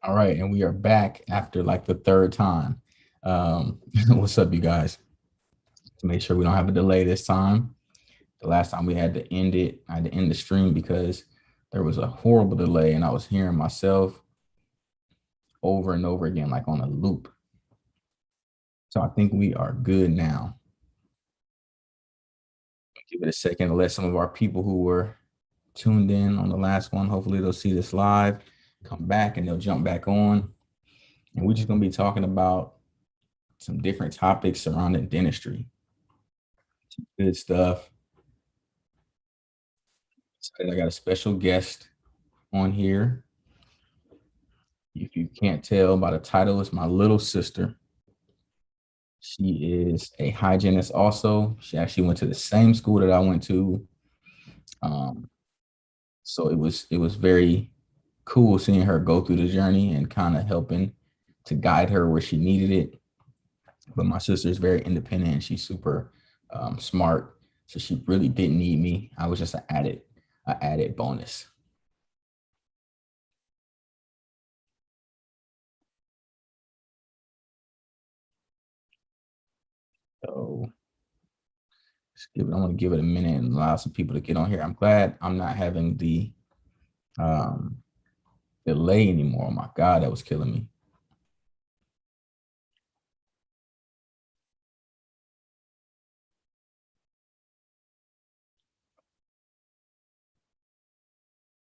All right, and we are back after like the third time. What's up, you guys? To make sure we don't have a delay this time. The last time we had to end it, I had to end the stream because there was a horrible delay and I was hearing myself over and over again, like on a loop. So I think we are good now. Give it a second to let some of our people who were tuned in on the last one, hopefully they'll see this live, come back and they'll jump back on. And we're just going to be talking about some different topics surrounding dentistry. Good stuff. I got a special guest on here. If you can't tell by the title, it's my little sister. She is a hygienist also. She actually went to the same school that I went to. Um, so it was very cool seeing her go through the journey and kind of helping to guide her where she needed it. But my sister is very independent and she's super smart. So she really didn't need me. I was just an added bonus. So I want to give it a minute and allow some people to get on here. I'm glad I'm not having the um, delay anymore. Oh my God, that was killing me.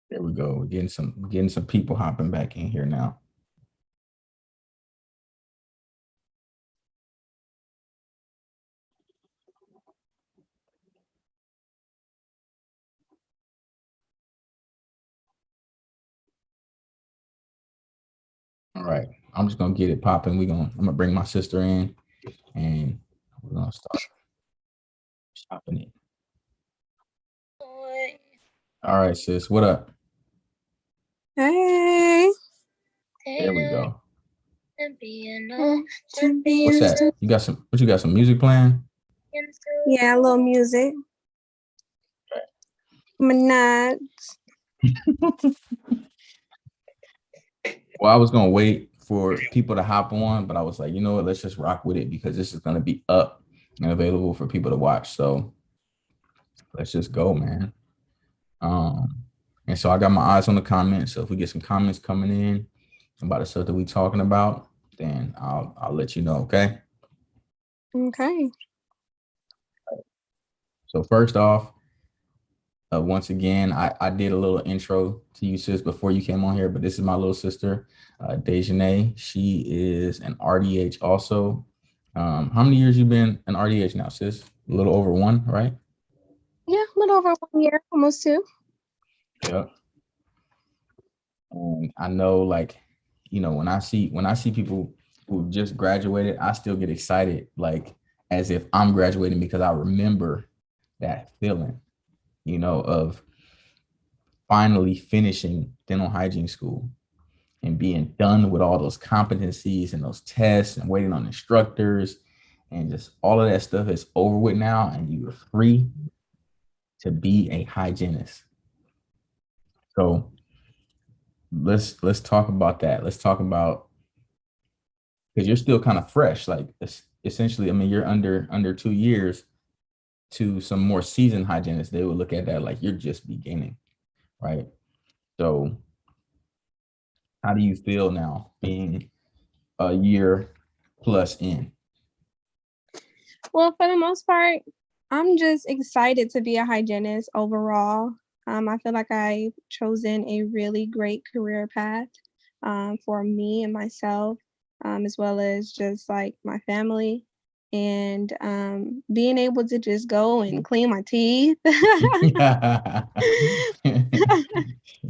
There we go. We're getting some people hopping back in here now. All right. I'm just gonna get it popping. I'm gonna bring my sister in and we're gonna start chopping it. All right, sis. What up? Hey. There we go. What's that? You got some music playing? Yeah, a little music. Minaj. Well, I was gonna wait for people to hop on, but I was like, you know what? Let's just rock with it because this is gonna be up and available for people to watch. So let's just go, man. Um, and so I got my eyes on the comments. So if we get some comments coming in about the stuff that we talking about, then I'll let you know. Okay. Okay. So first off, once again, I did a little intro to you, sis, before you came on here, but this is my little sister, Dejanay. She is an RDH also. How many years you been an RDH now, sis? A little over one, right? Yeah, a little over 1 year, almost two. Yep. And I know, like, when I see people who just graduated, I still get excited, like as if I'm graduating because I remember that feeling, of finally finishing dental hygiene school and being done with all those competencies and those tests and waiting on instructors and just all of that stuff is over with now and you are free to be a hygienist. So let's talk about that. Let's talk about because you're still kind of fresh. Like essentially, I mean, you're under 2 years to some more seasoned hygienists. They would look at that like you're just beginning, right? So how do you feel now being a year plus in? Well, for the most part, I'm just excited to be a hygienist overall. I feel like I've chosen a really great career path for me and myself, as well as just like my family. And being able to just go and clean my teeth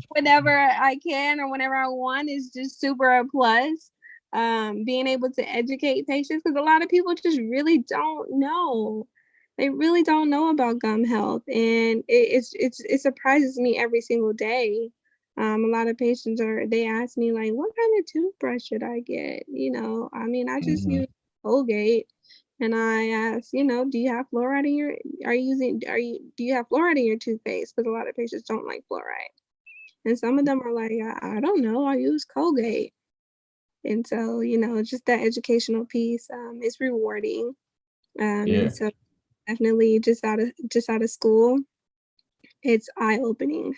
whenever I can or whenever I want is just super a plus. Being able to educate patients because a lot of people just really don't know. They really don't know about gum health, and it surprises me every single day. A lot of patients they ask me like, "What kind of toothbrush should I get?" I mean, I just Mhm. use Colgate, and I ask, "Do you have fluoride in your? Do you have fluoride in your toothpaste?" Because a lot of patients don't like fluoride. And some of them are like, I don't know, I use Colgate. And so, just that educational piece is rewarding. Yeah. And so definitely just out of school, it's eye-opening.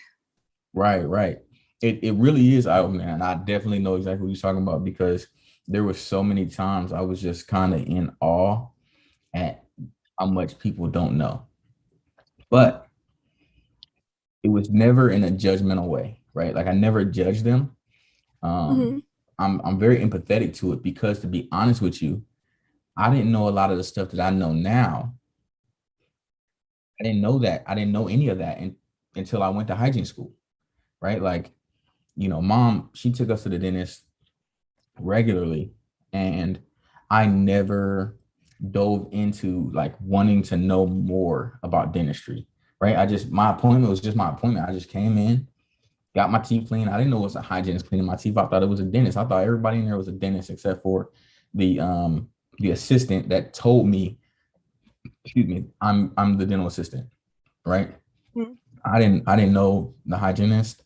Right. It really is eye opening, and I definitely know exactly what you're talking about because there were so many times I was just kind of in awe at how much people don't know. But it was never in a judgmental way, right? Like I never judged them. Um, Mm-hmm. I'm very empathetic to it because to be honest with you, I didn't know a lot of the stuff that I know now. I didn't know that. I didn't know any of that until I went to hygiene school, right? Like, mom, she took us to the dentist regularly, and I never dove into like wanting to know more about dentistry, right? My appointment was just my appointment. I just came in, got my teeth cleaned. I didn't know it was a hygienist cleaning my teeth. I thought it was a dentist. I thought everybody in there was a dentist except for the assistant that told me, excuse me, I'm the dental assistant, right? Mm-hmm. I didn't know the hygienist.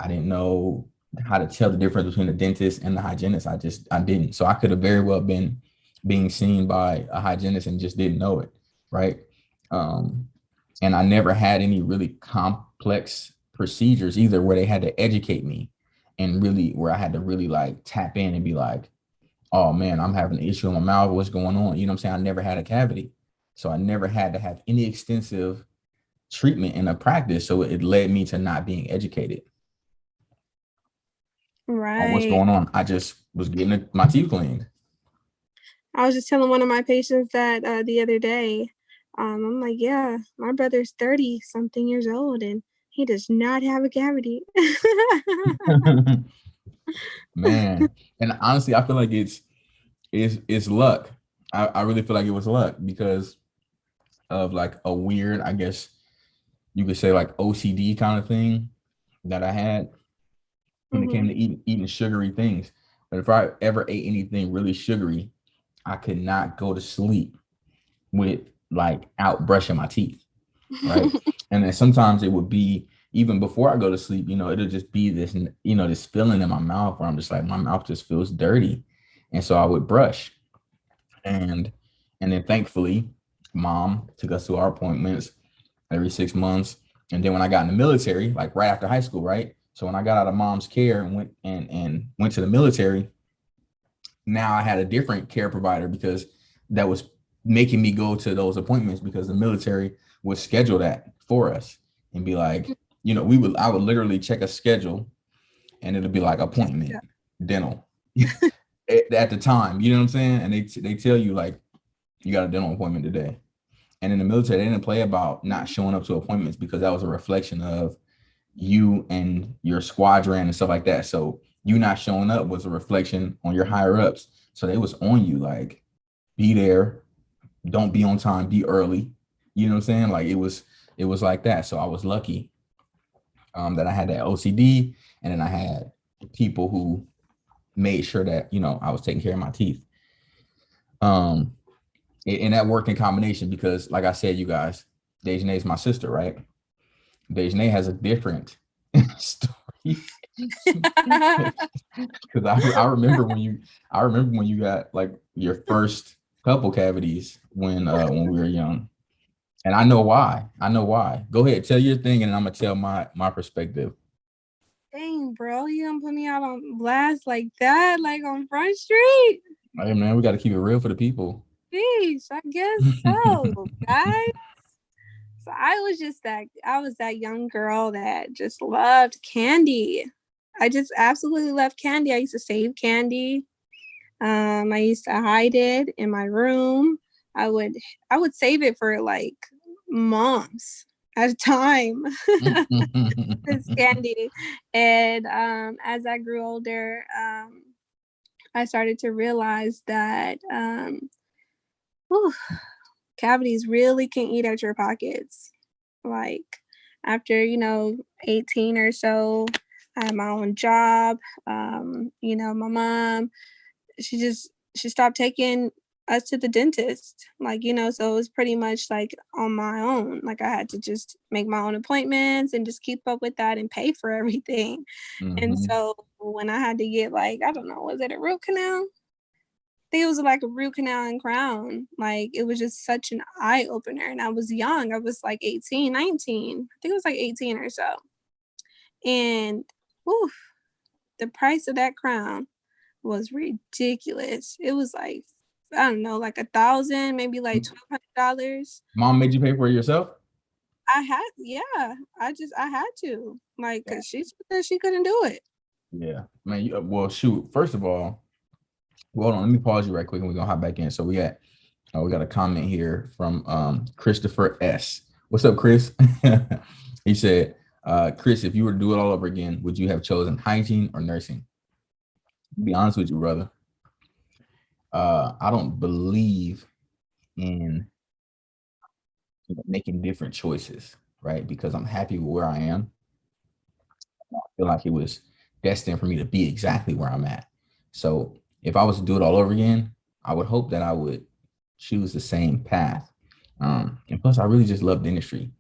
I didn't know how to tell the difference between the dentist and the hygienist. I didn't. So I could have very well been being seen by a hygienist and just didn't know it, right? Um, and I never had any really complex procedures either where they had to educate me and really where I had to really like tap in and be like, oh man, I'm having an issue in my mouth. What's going on? You know what I'm saying? I never had a cavity. So I never had to have any extensive treatment in a practice. So it led me to not being educated on what's Right. going on. I just was getting my teeth cleaned. I was just telling one of my patients that the other day. I'm like, yeah, my brother's 30 something years old and he does not have a cavity. Man. And honestly, I feel like it's luck. I really feel like it was luck because of like a weird, I guess you could say like OCD kind of thing that I had when it came Hmm. to eating sugary things. But if I ever ate anything really sugary, I could not go to sleep with like out brushing my teeth, right? And then sometimes it would be even before I go to sleep, it'll just be this feeling in my mouth where I'm just like my mouth just feels dirty, and so I would brush, and and then thankfully, mom took us to our appointments every 6 months, and then when I got in the military, like right after high school, right? So when I got out of mom's care and went to the military, now I had a different care provider because that was making me go to those appointments because the military would schedule that for us and be like, I would literally check a schedule and it'll be like appointment dental at the time, you know what I'm saying? And they tell you like you got a dental appointment today. And in the military, they didn't play about not showing up to appointments because that was a reflection of you and your squadron and stuff like that. So you not showing up was a reflection on your higher ups. So they was on you like, be there, don't be on time, be early. You know what I'm saying? Like it was like that. So I was lucky that I had that OCD, and then I had people who made sure that I was taking care of my teeth. Um, and that worked in combination because, like I said, you guys, Dejanay is my sister, right? Dejanay has a different story. Because I remember when you got like your first couple cavities when we were young, and I know why. I know why. Go ahead, tell your thing, and I'm gonna tell my perspective. Dang, bro, you gonna put me out on blast like that, like on Front Street? Hey man, we got to keep it real for the people. Jeez, I guess so, guys. So I was that young girl that just loved candy. I just absolutely loved candy. I used to save candy. I used to hide it in my room. I would I would save it for like months at a time. This candy. And as I grew older, I started to realize that whew, cavities really can eat at your pockets. Like after 18 or so, I had my own job. My mom, she stopped taking to the dentist. Like, so it was pretty much like on my own. Like I had to just make my own appointments and just keep up with that and pay for everything. And Mm-hmm. so when I had to get like, I don't know, was it a root canal? I think it was like a root canal and crown. Like it was just such an eye opener. And I was young. I was like 18, 19. I think it was like 18 or so. And whew, the price of that crown was ridiculous. It was like, I don't know, like 1,000, maybe like $1,200. Mom made you pay for it yourself? I had, yeah, I had to, like, cause she said she couldn't do it. Yeah, man. Well, shoot. First of all, well, hold on. Let me pause you right quick, and we're gonna hop back in. So we got a comment here from Christopher S. What's up, Chris? He said, Chris, if you were to do it all over again, would you have chosen hygiene or nursing? To be honest with you, brother, I don't believe in making different choices, right? Because I'm happy with where I am. I feel like it was destined for me to be exactly where I'm at. So if I was to do it all over again, I would hope that I would choose the same path. And plus, I really just love the industry.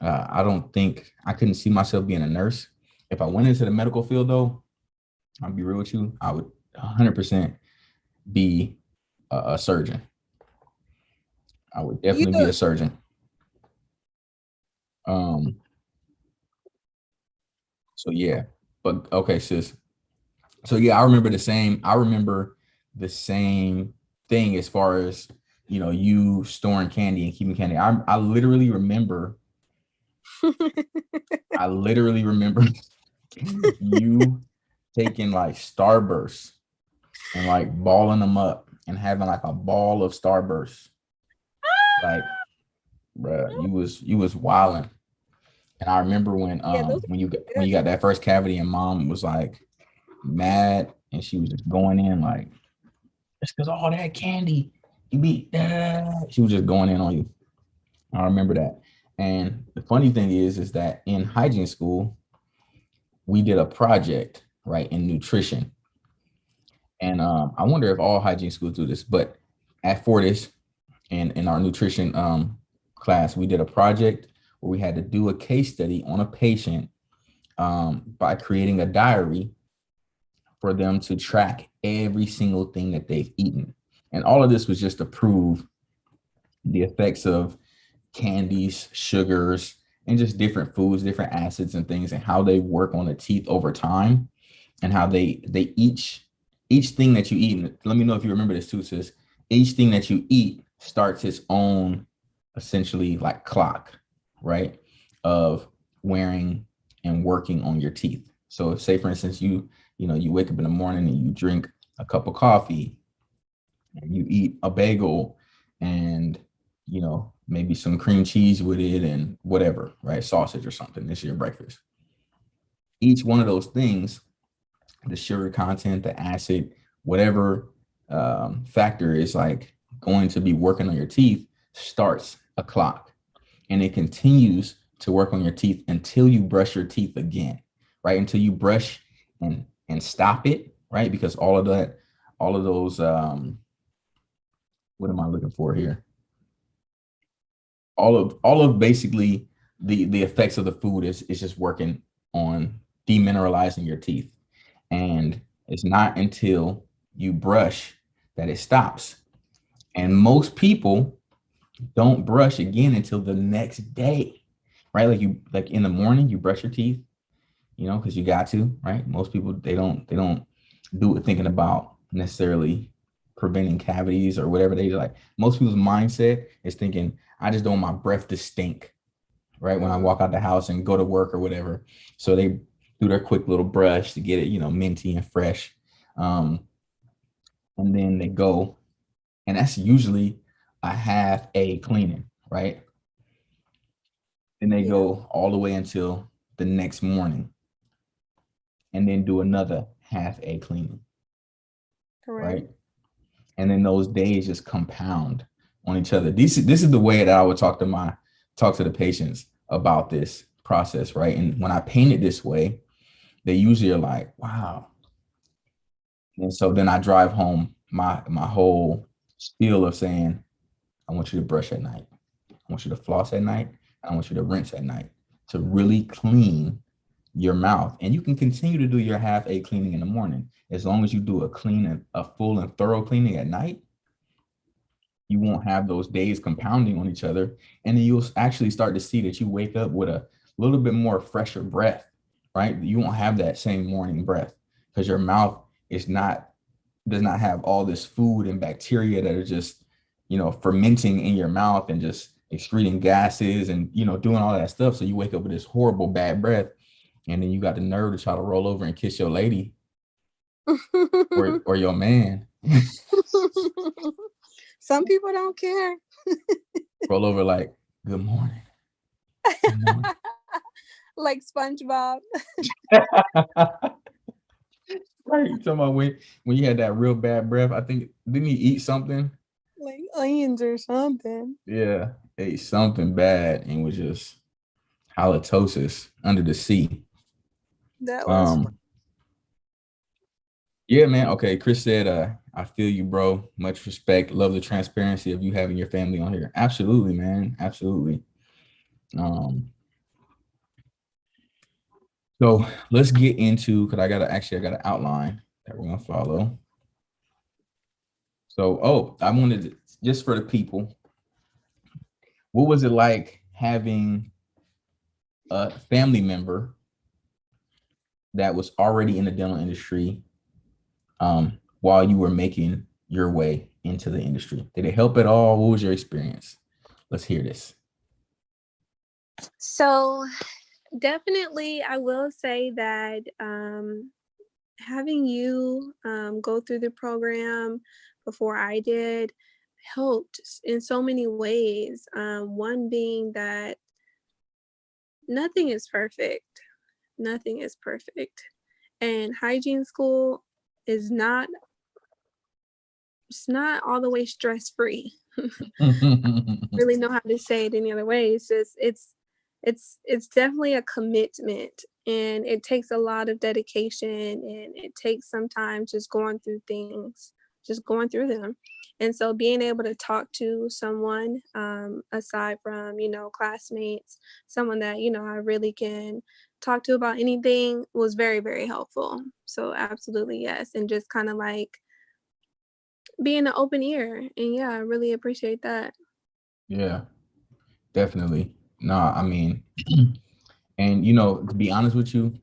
I don't think I couldn't see myself being a nurse. If I went into the medical field, though, I'll be real with you, I would 100% be a surgeon. I would You definitely be a surgeon. Um, so yeah, but okay, sis. So yeah, I remember the same. I remember the same thing as far as you storing candy and keeping candy. I literally remember. I literally remember you taking like Starbursts and like balling them up and having like a ball of Starbursts. Like, bruh, you was wilding. And I remember yeah, those when are you good. got that first cavity and mom was like mad and she was just going in like it's because all that candy you be she was just going in on you. I remember that. And the funny thing is that in hygiene school, we did a project, right, in nutrition. And I wonder if all hygiene schools do this, but at Fortis and in our nutrition class, we did a project where we had to do a case study on a patient by creating a diary for them to track every single thing that they've eaten. And all of this was just to prove the effects of candies, sugars, and just different foods, different acids and things, and how they work on the teeth over time, and how they each thing that you eat. And let me know if you remember this too, sis. Each thing that you eat starts its own essentially like clock, right? Of wearing and working on your teeth. So if say for instance you wake up in the morning and you drink a cup of coffee and you eat a bagel and maybe some cream cheese with it and whatever, right? Sausage or something. This is your breakfast. Each one of those things, the sugar content, the acid, whatever factor is like going to be working on your teeth starts a clock, and it continues to work on your teeth until you brush your teeth again, right? Until you brush and stop it, right? Because all of those what am I looking for here? All of basically the effects of the food is just working on demineralizing your teeth. And it's not until you brush that it stops. And most people don't brush again until the next day, right? Like in the morning, you brush your teeth, because you got to, right? Most people they don't do it thinking about necessarily preventing cavities or whatever. They like most people's mindset is thinking, I just don't want my breath to stink, right? When I walk out the house and go to work or whatever. So they do their quick little brush to get it, minty and fresh. Um, and then they go, and that's usually a half a cleaning, right? Then they Yeah, go all the way until the next morning and then do another half a cleaning, correct. right? And then those days just compound on each other. This is the way that I would talk to the patients about this process, right? And when I paint it this way, they usually are like, wow. And so then I drive home my whole still of saying, I want you to brush at night. I want you to floss at night. I want you to rinse at night to really clean your mouth. And you can continue to do your half a cleaning in the morning. As long as you do a clean and a full and thorough cleaning at night, you won't have those days compounding on each other. And then you'll actually start to see that you wake up with a little bit more fresher breath, right? You won't have that same morning breath because your mouth is not, does not have all this food and bacteria that are just, fermenting in your mouth and just excreting gases and, doing all that stuff. So you wake up with this horrible bad breath. And then you got the nerve to try to roll over and kiss your lady or your man. Some people don't care. Roll over like, good morning. Good morning. Like SpongeBob. Right. You talking about when you had that real bad breath? I think, didn't he eat something? Like onions or something. Yeah, ate something bad and was just halitosis under the sea. That was fun. Yeah, man. Okay, Chris said, I feel you, bro. Much respect. Love the transparency of you having your family on here. Absolutely, man. Absolutely. So let's get into, because I got an outline that we're gonna follow. So, I wanted to, just for the people, what was it like having a family member that was already in the dental industry while you were making your way into the industry? Did it help at all? What was your experience? Let's hear this. So definitely, I will say that having you go through the program before I did helped in so many ways. One being that nothing is perfect. Nothing is perfect. And hygiene school is not, it's not all the way stress-free. Really know how to say it any other way. It's just it's definitely a commitment, and it takes a lot of dedication, and it takes some time just going through things, just going through them. And so being able to talk to someone aside from, classmates, someone that, I really can talk to about anything was very, very helpful. So absolutely, yes. And just kind of like being an open ear. And yeah, I really appreciate that. Yeah, definitely. No, I mean, and to be honest with you,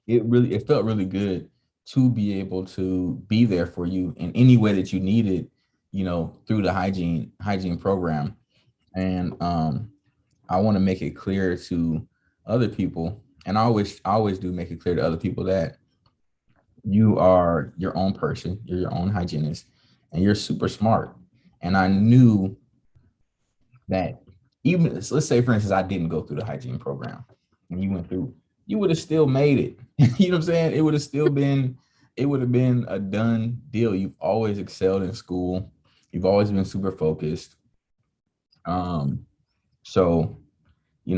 it felt really good to be able to be there for you in any way that you needed, through the hygiene program. And I want to make it clear to other people, and I always do make it clear to other people that you are your own person, you're your own hygienist, and you're super smart. And I knew that, even, let's say for instance, I didn't go through the hygiene program and you went through, you would have still made it. You know what I'm saying? It would have been a done deal. You've always excelled in school. You've always been super focused. So,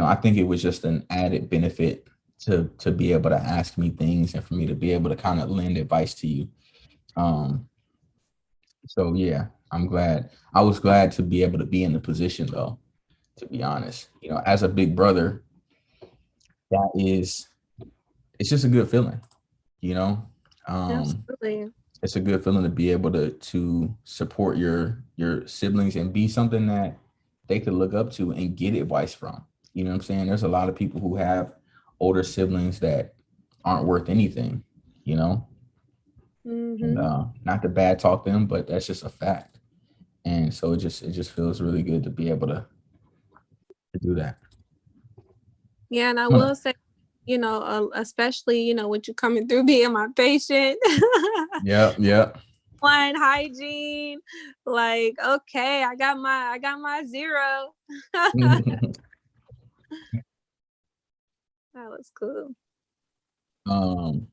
I think it was just an added benefit to be able to ask me things and for me to be able to kind of lend advice to you. So yeah, I was glad to be able to be in the position, though, to be honest. As a big brother, it's just a good feeling, you know. Absolutely. It's a good feeling to be able to support your siblings and be something that they could look up to and get advice from. You know what I'm saying? There's a lot of people who have older siblings that aren't worth anything, you know. And not to bad talk them, but that's just a fact. And so it just feels really good to be able to do that. Yeah, and I will say, especially, with you coming through being my patient. Yeah. One hygiene, like, okay, I got my 0. That was cool. I'm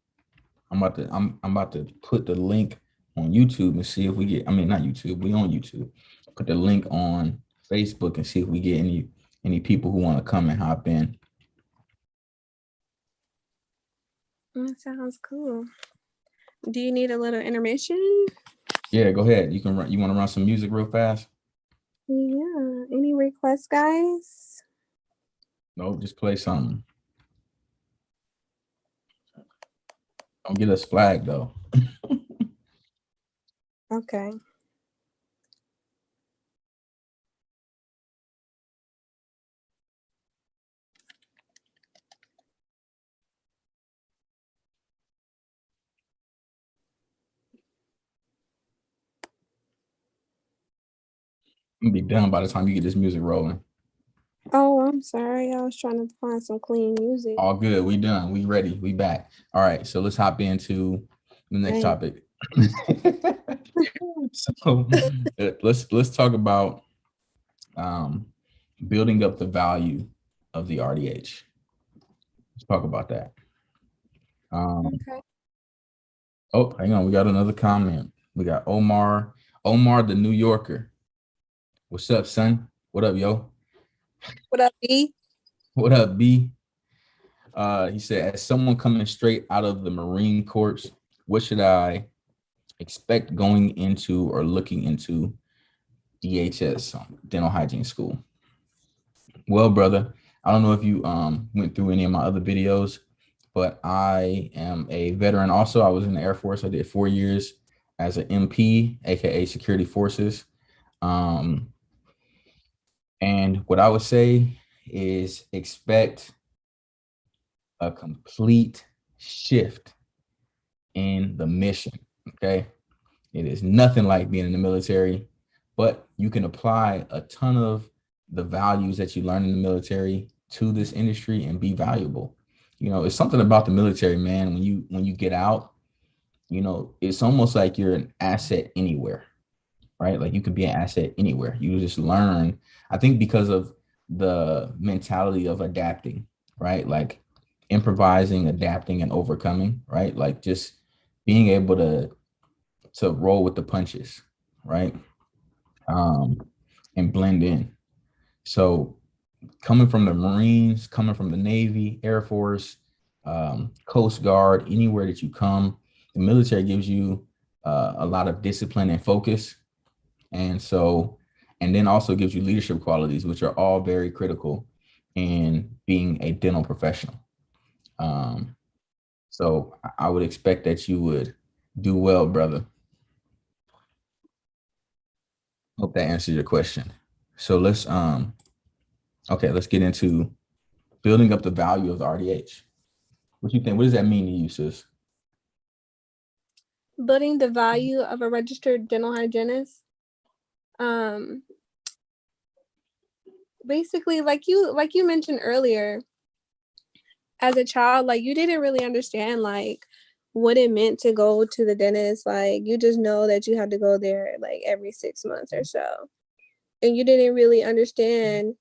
about to put the link on YouTube and see if we get, I mean, not YouTube, we on YouTube. Put the link on Facebook and see if we get any people who want to come and hop in. That sounds cool. Do you need a little intermission? Yeah, go ahead. You can run. You want to run some music real fast? Yeah. Any requests, guys? No, just play something. Don't get us flagged though. Okay. I'm gonna be done by the time you get this music rolling. Oh, I'm sorry. I was trying to find some clean music. All good. We done. We ready. We back. All right. So let's hop into the next Dang. topic. So let's talk about um, building up the value of the RDH. Let's talk about that. Um, Okay. oh, hang on. We got another comment. We got Omar the New Yorker. What's up, son? What up, yo? What up, B? What up, B? He said, as someone coming straight out of the Marine Corps, what should I expect going into or looking into DHS, dental hygiene school? Well, brother, I don't know if you went through any of my other videos, but I am a veteran. Also, I was in the Air Force. I did 4 years as an MP, aka Security Forces. Um, and what I would say is expect a complete shift in the mission. Okay. It is nothing like being in the military, but you can apply a ton of the values that you learn in the military to this industry and be valuable. You know, it's something about the military, man. When you get out, you know, it's almost like you're an asset anywhere, right? Like you could be an asset anywhere. You just learn. I think because of the mentality of adapting, right? Like improvising, adapting, and overcoming, right? Like just being able to roll with the punches, right? Um, and blend in. So coming from the Marines, coming from the Navy, Air Force, Coast Guard, anywhere that you come, the military gives you a lot of discipline and focus. And so, and then also gives you leadership qualities, which are all very critical in being a dental professional. Um, so I would expect that you would do well, brother. Hope that answers your question. So okay, let's get into building up the value of the RDH. What you think? What does that mean to you, sis? Building the value of a registered dental hygienist. Um, Basically, like you mentioned earlier, as a child, like you didn't really understand like what it meant to go to the dentist. Like you just know that you had to go there like every 6 months or so. And you didn't really understand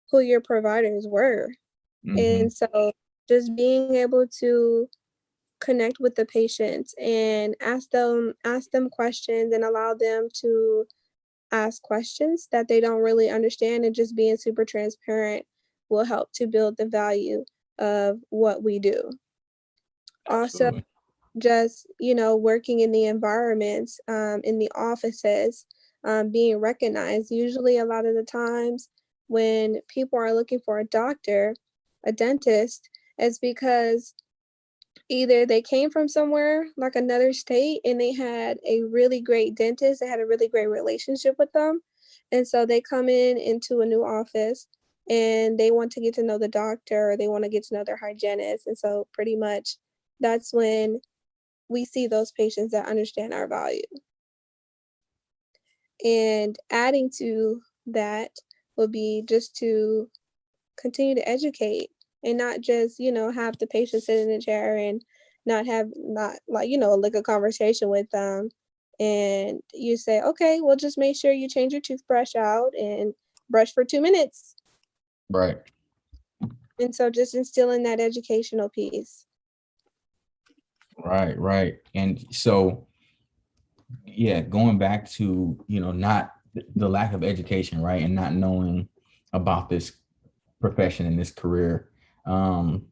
who your providers were. Mm-hmm. And so just being able to connect with the patients and ask them questions and allow them to ask questions that they don't really understand, and just being super transparent will help to build the value of what we do. Also, Absolutely. just working in the environments, in the offices, being recognized. Usually a lot of the times when people are looking for a doctor, a dentist, it's because either they came from somewhere like another state and they had a really great dentist, they had a really great relationship with them, and so they come in into a new office and they want to get to know the doctor, or they want to get to know their hygienist, and so pretty much that's when we see those patients that understand our value. And adding to that would be just to continue to educate and not just, have the patient sit in a chair and not like, like a conversation with them. And you say, okay, well, just make sure you change your toothbrush out and brush for 2 minutes. Right. And so just instilling that educational piece. Right. Right. And so, yeah, going back to, not the lack of education, right, and not knowing about this profession and this career, um,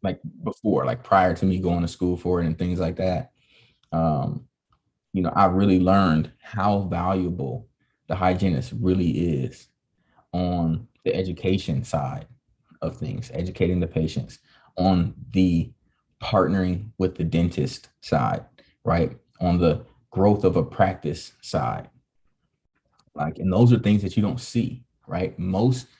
like before, like prior to me going to school for it and things like that. Um, I really learned how valuable the hygienist really is on the education side of things, educating the patients, on the partnering with the dentist side, right? On the growth of a practice side. Like, and those are things that you don't see, right?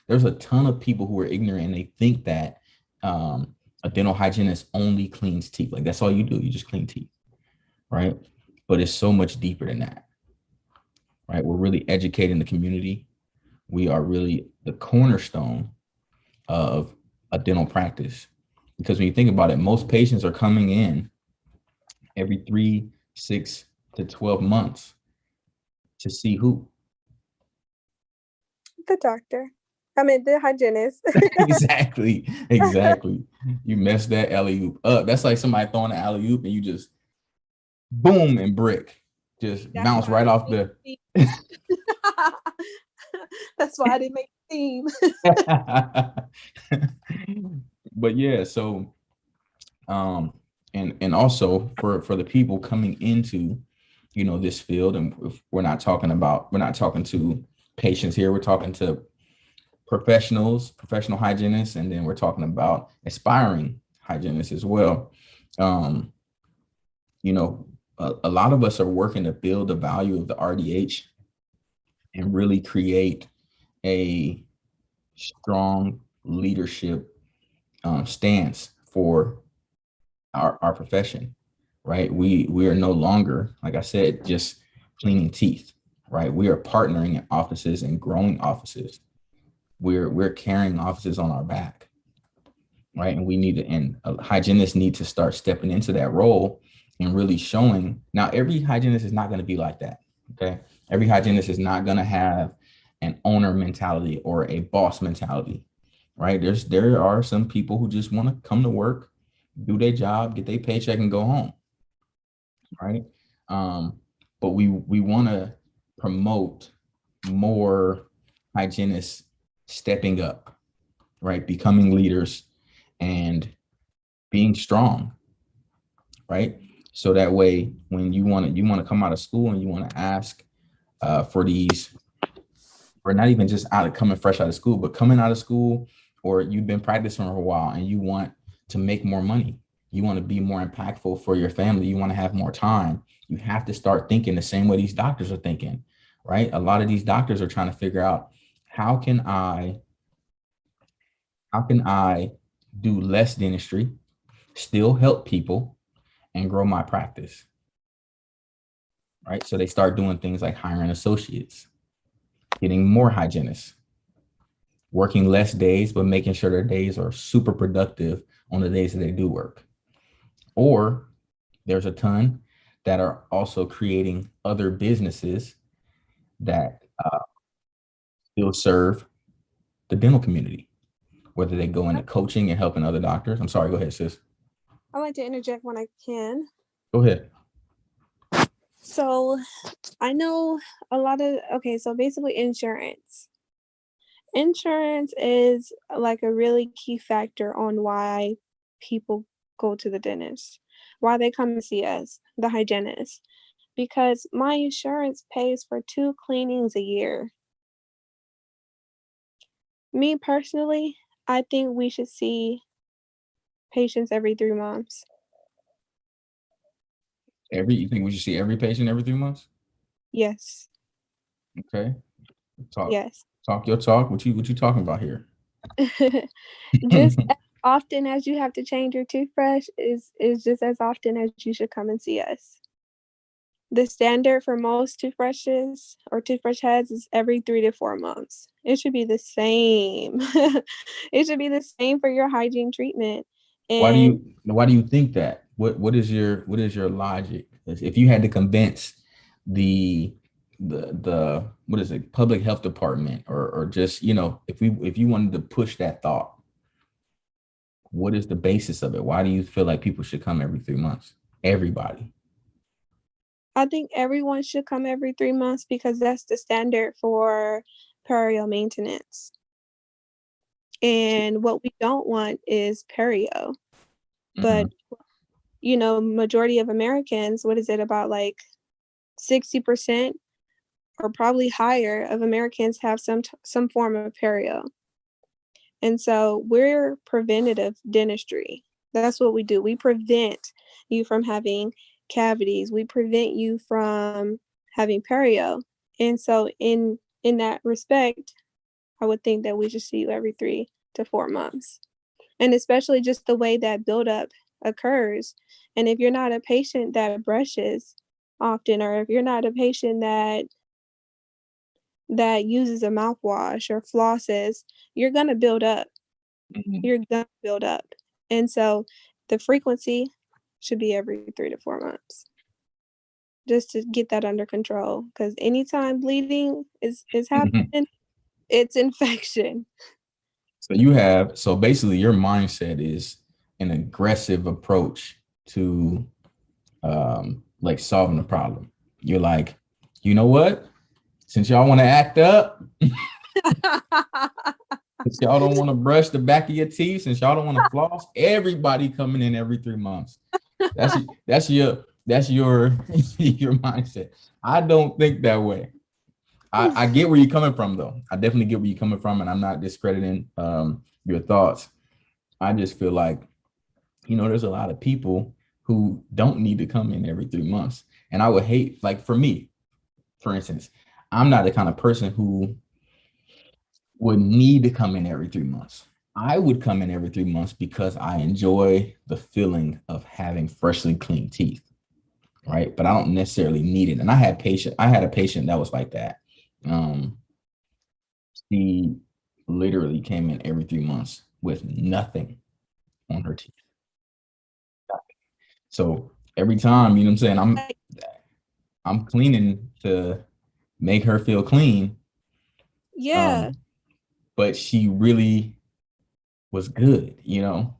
There's a ton of people who are ignorant and they think that a dental hygienist only cleans teeth. Like, that's all you do. You just clean teeth, right? But it's so much deeper than that, right? We're really educating the community. We are really the cornerstone of a dental practice. Because when you think about it, most patients are coming in every 3, 6 to 12 months to see who? The doctor. I mean, the hygienist. Exactly. Exactly. You messed that alley oop up. That's like somebody throwing an alley oop and you just boom and brick. Just That's bounce why I right didn't off make the the That's why I didn't make the theme. but yeah, so um and also for the people coming into this field, and if we're not talking to patients here, we're talking to professional hygienists, and then we're talking about aspiring hygienists as well. um a lot of us are working to build the value of the RDH and really create a strong leadership stance for our profession, right? We are no longer, like I said, just cleaning teeth, right? We are partnering in offices and growing offices. We're carrying offices on our back, right? And we need to, and hygienists need to start stepping into that role and really showing. Now, every hygienist is not going to be like that. Okay. Every hygienist is not going to have an owner mentality or a boss mentality, right? There are some people who just want to come to work, do their job, get their paycheck, and go home, right? Um, but we want to promote more hygienists stepping up, right? Becoming leaders and being strong, right? So that way, when you want to come out of school and you want to ask for these, or not even just out of coming fresh out of school, but coming out of school, or you've been practicing for a while and you want to make more money, you want to be more impactful for your family, you want to have more time, you have to start thinking the same way these doctors are thinking, right? A lot of these doctors are trying to figure out how can I how can I do less dentistry, still help people, and grow my practice, right? So they start doing things like hiring associates, getting more hygienists, working less days, but making sure their days are super productive on the days that they do work. Or there's a ton that are also creating other businesses that still serve the dental community, whether they go into coaching and helping other doctors. I'm sorry, go ahead, sis. I like to interject when I can. Go ahead. So I know a lot of, okay, so basically insurance. Insurance is like a really key factor on why people go to the dentist, why they come and see us, the hygienist, because my insurance pays for 2 cleanings a year. Me personally, I think we should see patients every 3 months. You think we should see every patient every 3 months? Yes, Okay. Talk yes. talk your talk. What you talking about here? Just as often as you have to change your toothbrush is just as often as you should come and see us. The standard for most toothbrushes or toothbrush heads is every 3 to 4 months. It should be the same. It should be the same for your hygiene treatment. Why do And you think that? What is your logic? If you had to convince the the what is it, public health department, or just, if you wanted to push that thought, what is the basis of it? Why do you feel like people should come every 3 months? Everybody. I think everyone should come every 3 months because that's the standard for perio maintenance. And what we don't want is perio. Mm-hmm. But majority of Americans, what is it about, like 60% or probably higher of Americans have some form of perio. And so we're preventative dentistry. That's what we do. We prevent you from having cavities. We prevent you from having perio. And so in that respect, I would think that we should see you every 3 to 4 months. And especially just the way that buildup occurs. And if you're not a patient that brushes often, or if you're not a patient that uses a mouthwash or flosses, you're gonna build up. Mhm. You're gonna build up. And so the frequency should be every 3 to 4 months just to get that under control. Because anytime bleeding is happening, it's infection. So basically your mindset is an aggressive approach to like solving the problem. You're like, you know what? Since y'all want to act up, since y'all don't want to brush the back of your teeth, since y'all don't want to floss, everybody coming in every 3 months. That's your your mindset. I don't think that way. I get where you're coming from though. I definitely get where you're coming from, and I'm not discrediting your thoughts. I just feel like, there's a lot of people who don't need to come in every 3 months. And I would hate, like for me, for instance, I'm not the kind of person who would need to come in every 3 months. I would come in every 3 months because I enjoy the feeling of having freshly clean teeth, right? But I don't necessarily need it. And I had a patient that was like that. She literally came in every 3 months with nothing on her teeth. So every time, you know what I'm saying, I'm cleaning to make her feel clean. Yeah, But she really was good, I know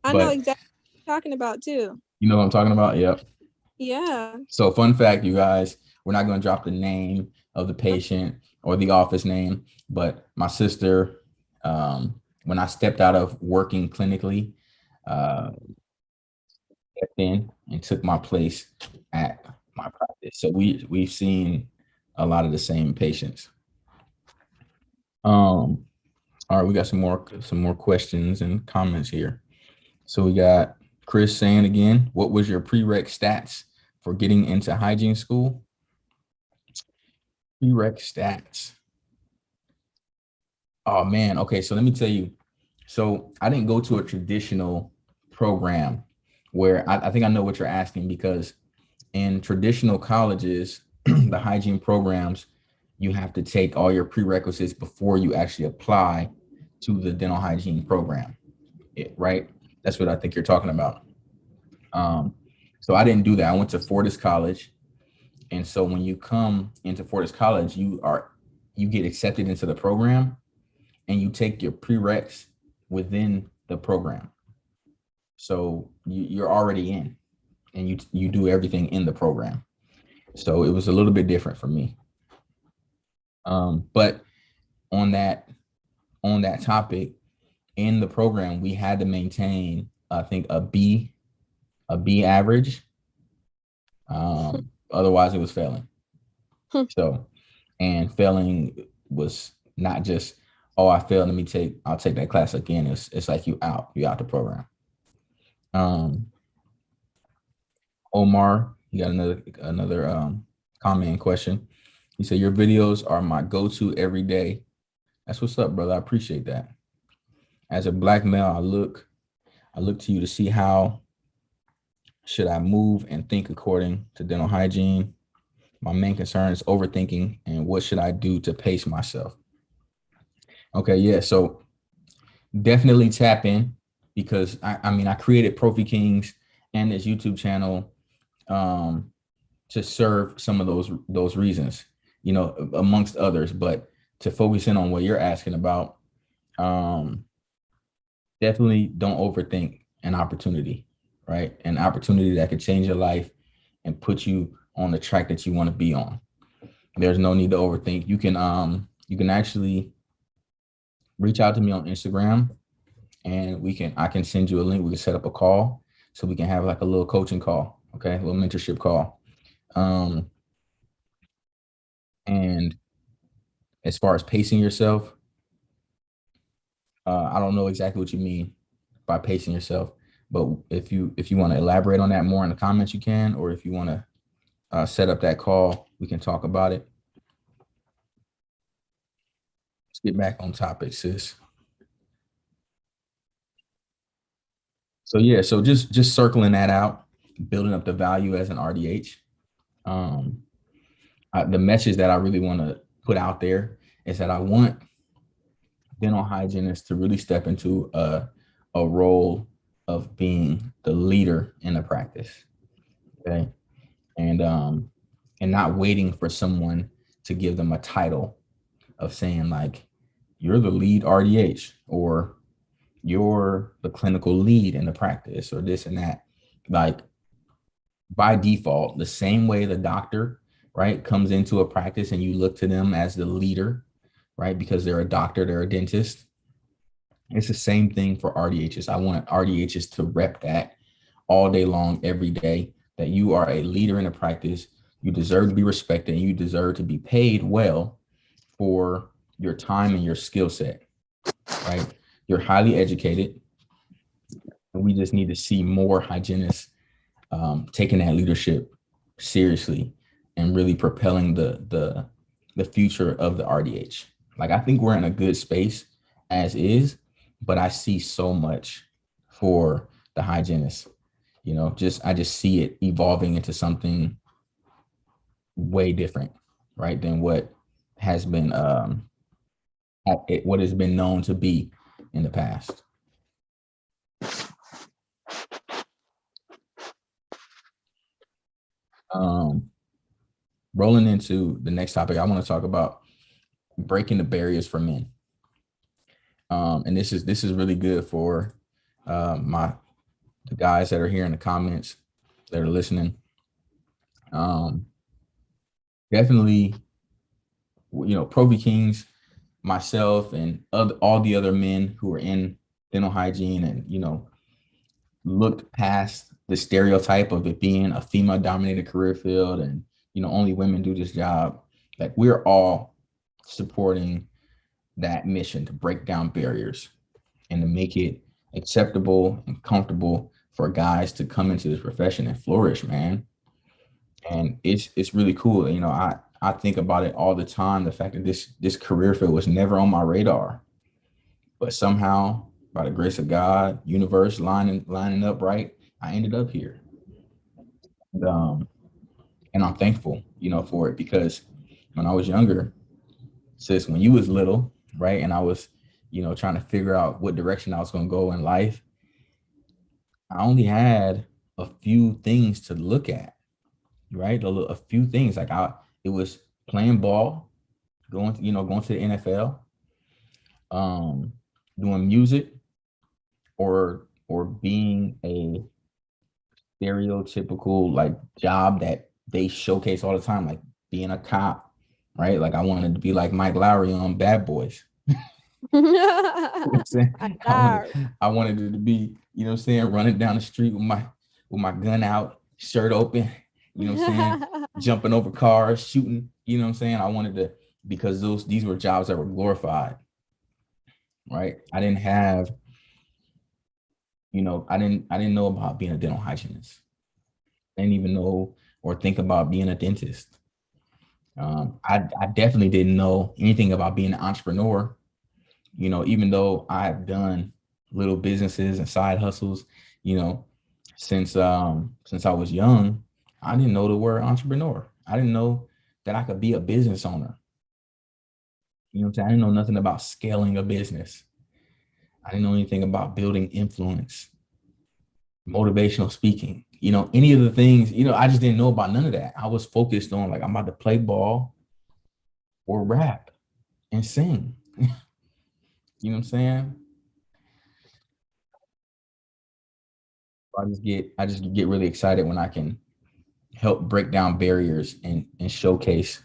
but exactly what you're talking about too. you know what I'm talking about? Yep. Yeah. So fun fact, you guys, we're not going to drop the name of the patient or the office name, but my sister, when I stepped out of working clinically, stepped in and took my place at my practice. So we've seen a lot of the same patients. All right, we got some more questions and comments here. So we got Chris saying again, what was your prereq stats for getting into hygiene school? Prereq stats. Oh man, okay. So let me tell you. So I didn't go to a traditional program where I think I know what you're asking, because in traditional colleges, the hygiene programs, you have to take all your prerequisites before you actually apply to the dental hygiene program, right? That's what I think you're talking about. Um, so I didn't do that. I went to Fortis College, and so when you come into Fortis College, you get accepted into the program, and you take your prereqs within the program. So you're already in, and you do everything in the program. So it was a little bit different for me. But on that topic, in the program, we had to maintain, I think, a B average. Otherwise, it was failing. So, and failing was not just, oh, I failed. I'll take that class again. It's like you out the program. Omar, you got another comment and question. He said, your videos are my go-to every day. That's what's up, brother. I appreciate that. As a Black male, I look to you to see how should I move and think according to dental hygiene. My main concern is overthinking and what should I do to pace myself. Okay, yeah. So definitely tap in, because I created Profi Kings and this YouTube channel to serve some of those reasons, amongst others, but to focus in on what you're asking about. Definitely don't overthink an opportunity, right? An opportunity that could change your life and put you on the track that you want to be on. There's no need to overthink. You can actually reach out to me on Instagram, and I can send you a link. We can set up a call so we can have like a little coaching call, okay? A little mentorship call. And as far as pacing yourself, I don't know exactly what you mean by pacing yourself, but if you want to elaborate on that more in the comments, you can, or if you want to set up that call, we can talk about it. Let's get back on topic, sis. So yeah, so just circling that out, building up the value as an RDH. Um, the message that I really want to put out there is that I want dental hygienists to really step into a role of being the leader in the practice. Okay. And not waiting for someone to give them a title of saying like you're the lead RDH or you're the clinical lead in the practice or this and that. Like by default, the same way the doctor, right, comes into a practice and you look to them as the leader, right, because they're a doctor, they're a dentist. It's the same thing for RDHs. I want RDHs to rep that all day long, every day, that you are a leader in a practice. You deserve to be respected and you deserve to be paid well for your time and your skill set, right? You're highly educated. And we just need to see more hygienists taking that leadership seriously and really propelling the future of the RDH. Like I think we're in a good space as is, but I see so much for the hygienists. You know, just I just see it evolving into something way different, right, than what has been what has been known to be in the past. Um, Rolling into the next topic, I want to talk about breaking the barriers for men. And this is really good for my the guys that are here in the comments that are listening. Um, Definitely, you know, Pro V Kings, myself, and all the other men who are in dental hygiene, and you know, looked past the stereotype of it being a female-dominated career field, and you know, only women do this job. Like we're all supporting that mission to break down barriers and to make it acceptable and comfortable for guys to come into this profession and flourish, man. And it's really cool. You know, I think about it all the time. The fact that this career field was never on my radar, but somehow by the grace of God, universe lining up right, I ended up here. And, and I'm thankful, you know, for it because when I was younger, sis, when you was little, right, and I was, you know, trying to figure out what direction I was going to go in life, I only had a few things to look at, right? A few things. Like it was playing ball, going to the NFL, um, doing music, or being a stereotypical like job that they showcase all the time, like being a cop, right? Like I wanted to be like Mike Lowry on Bad Boys. You know what I'm saying? I wanted it to be, you know what I'm saying, running down the street with my gun out, shirt open, you know what I'm saying, jumping over cars, shooting, you know what I'm saying? I wanted to because these were jobs that were glorified, right? I didn't have, you know, I didn't know about being a dental hygienist. I didn't even know or think about being a dentist. I definitely didn't know anything about being an entrepreneur, you know, even though I've done little businesses and side hustles, you know, since I was young. I didn't know the word entrepreneur. I didn't know that I could be a business owner. You know what I'm saying? I didn't know nothing about scaling a business. I didn't know anything about building influence, motivational speaking, you know, any of the things, you know, I just didn't know about none of that. I was focused on like I'm about to play ball or rap and sing. You know what I'm saying? I just get really excited when I can help break down barriers and showcase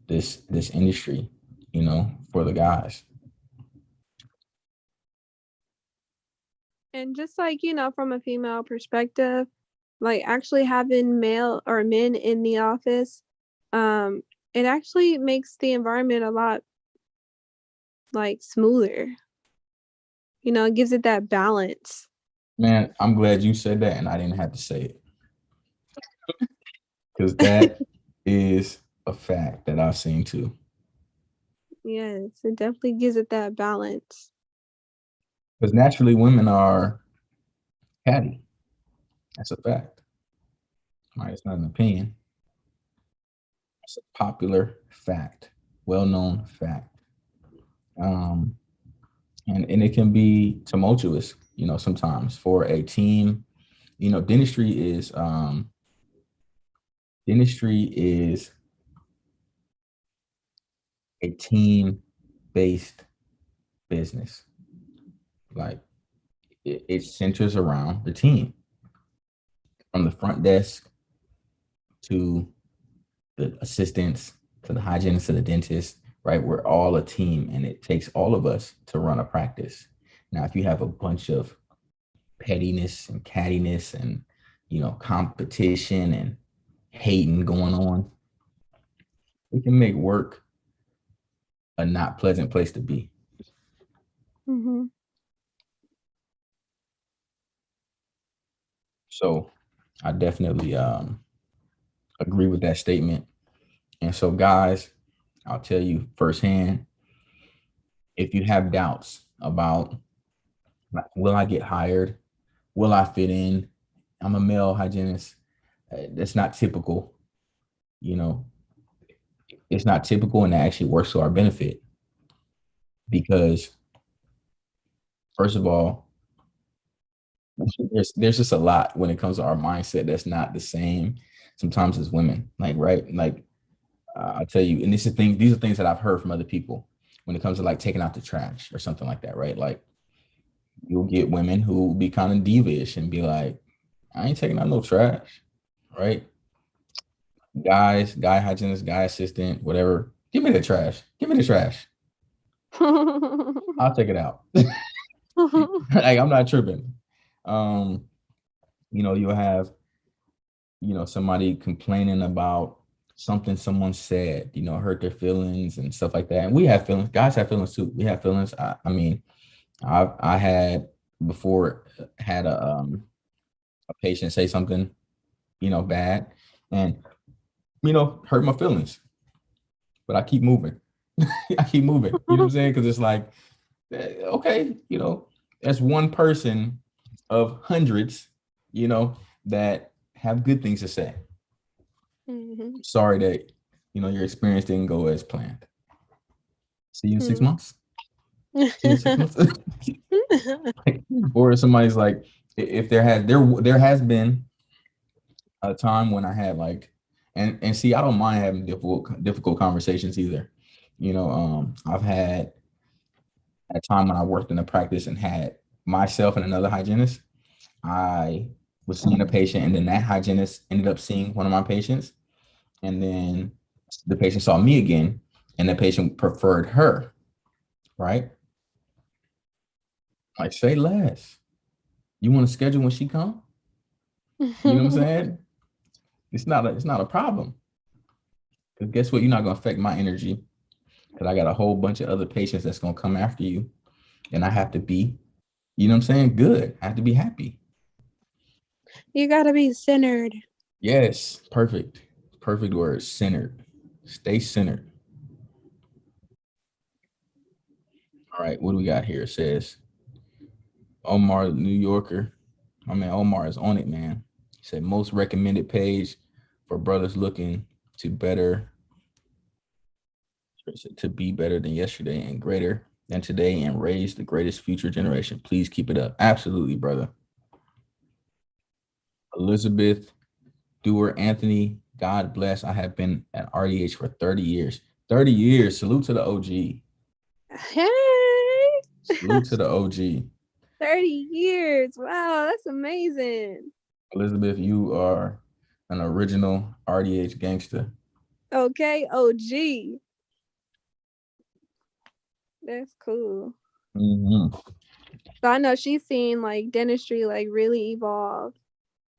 this industry, you know, for the guys. And just like, from a female perspective, like actually having male or men in the office, um, it actually makes the environment a lot like smoother. It gives it that balance. Man, I'm glad you said that and I didn't have to say it. Because that is a fact that I've seen too. Yes, it definitely gives it that balance. Because naturally women are catty. That's a fact. Right? It's not an opinion. It's a popular fact, well-known fact. Um, and it can be tumultuous, sometimes for a team. Dentistry is a team-based business. Like it centers around the team, from the front desk to the assistants to the hygienist to the dentist, right? We're all a team and it takes all of us to run a practice. Now, if you have a bunch of pettiness and cattiness and, competition and hating going on, it can make work a not pleasant place to be. Mm-hmm. So I definitely agree with that statement. And so, guys, I'll tell you firsthand, if you have doubts about, like, will I get hired? Will I fit in? I'm a male hygienist. That's not typical. You know, it's not typical, and that actually works to our benefit because, first of all, there's just a lot when it comes to our mindset that's not the same sometimes as women. Like, right? Like, I'll tell you, and these are things that I've heard from other people when it comes to like taking out the trash or something like that, right? Like, you'll get women who will be kind of divish and be like, I ain't taking out no trash, right? Guy hygienist, guy assistant, whatever. Give me the trash. Give me the trash. I'll take it out. Like, I'm not tripping. Um, you'll have, somebody complaining about something someone said, hurt their feelings and stuff like that. And we have feelings. Guys have feelings too. We have feelings. I mean, I had before had a patient say something, bad, and hurt my feelings, but I keep moving. I keep moving. You know what I'm saying? Because it's like, okay, that's one person of hundreds, that have good things to say. Mm-hmm. Sorry that your experience didn't go as planned. See you in 6 months. See you in 6 months. Or somebody's like, if there has been a time when I had like, and see, I don't mind having difficult conversations either. I've had a time when I worked in a practice and had myself and another hygienist. I was seeing a patient, and then that hygienist ended up seeing one of my patients, and then the patient saw me again, and the patient preferred her, right? Like, say less. You want to schedule when she come? You know what I'm saying? It's not a problem. Because guess what? You're not gonna affect my energy because I got a whole bunch of other patients that's gonna come after you, and I have to be, you know what I'm saying? Good. I have to be happy. You gotta be centered. Yes, perfect. Perfect word. Centered. Stay centered. All right, what do we got here? It says Omar, New Yorker. My man Omar is on it, man. He said most recommended page for brothers looking to better to be better than yesterday and greater than today and raise the greatest future generation. Please keep it up. Absolutely, brother. Elizabeth Dewar Anthony, God bless. I have been at RDH for 30 years. 30 years. Salute to the OG. Hey, Salute to the OG. 30 years. Wow, that's amazing. Elizabeth, you are an original RDH gangster. Okay, OG. That's cool. Mhm. So I know she's seen like dentistry like really evolve.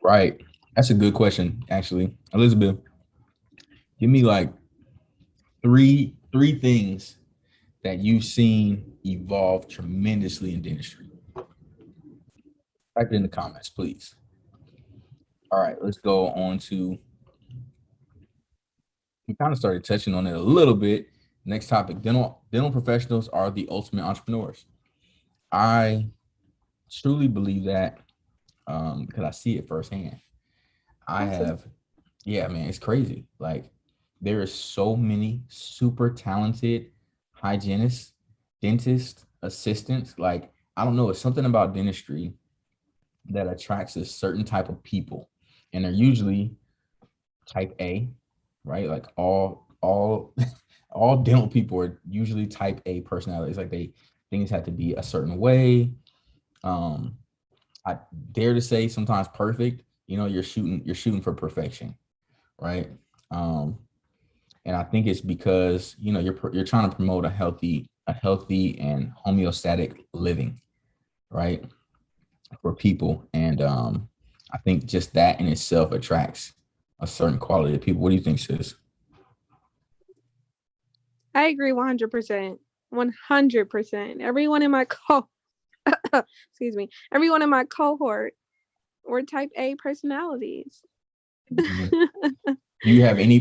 Right. That's a good question, actually. Elizabeth, give me like three things that you've seen evolve tremendously in dentistry. Type it in the comments, please. All right, let's go on to, we kind of started touching on it a little bit. Next topic, dental professionals are the ultimate entrepreneurs. I truly believe that because I see it firsthand. I have, yeah, man, it's crazy. Like there is so many super talented hygienists, dentists, assistants. Like I don't know, it's something about dentistry that attracts a certain type of people, and they're usually type A, right? Like all all dental people are usually type A personalities. Like things have to be a certain way. Um, I dare to say sometimes perfect. You know, you're shooting for perfection, right? Um, and I think it's because you're trying to promote a healthy and homeostatic living, right, for people. And I think just that in itself attracts a certain quality of people. What do you think, sis? I agree 100%. 100%. Everyone in my excuse me, everyone in my cohort were type A personalities. Mhm. Do you have any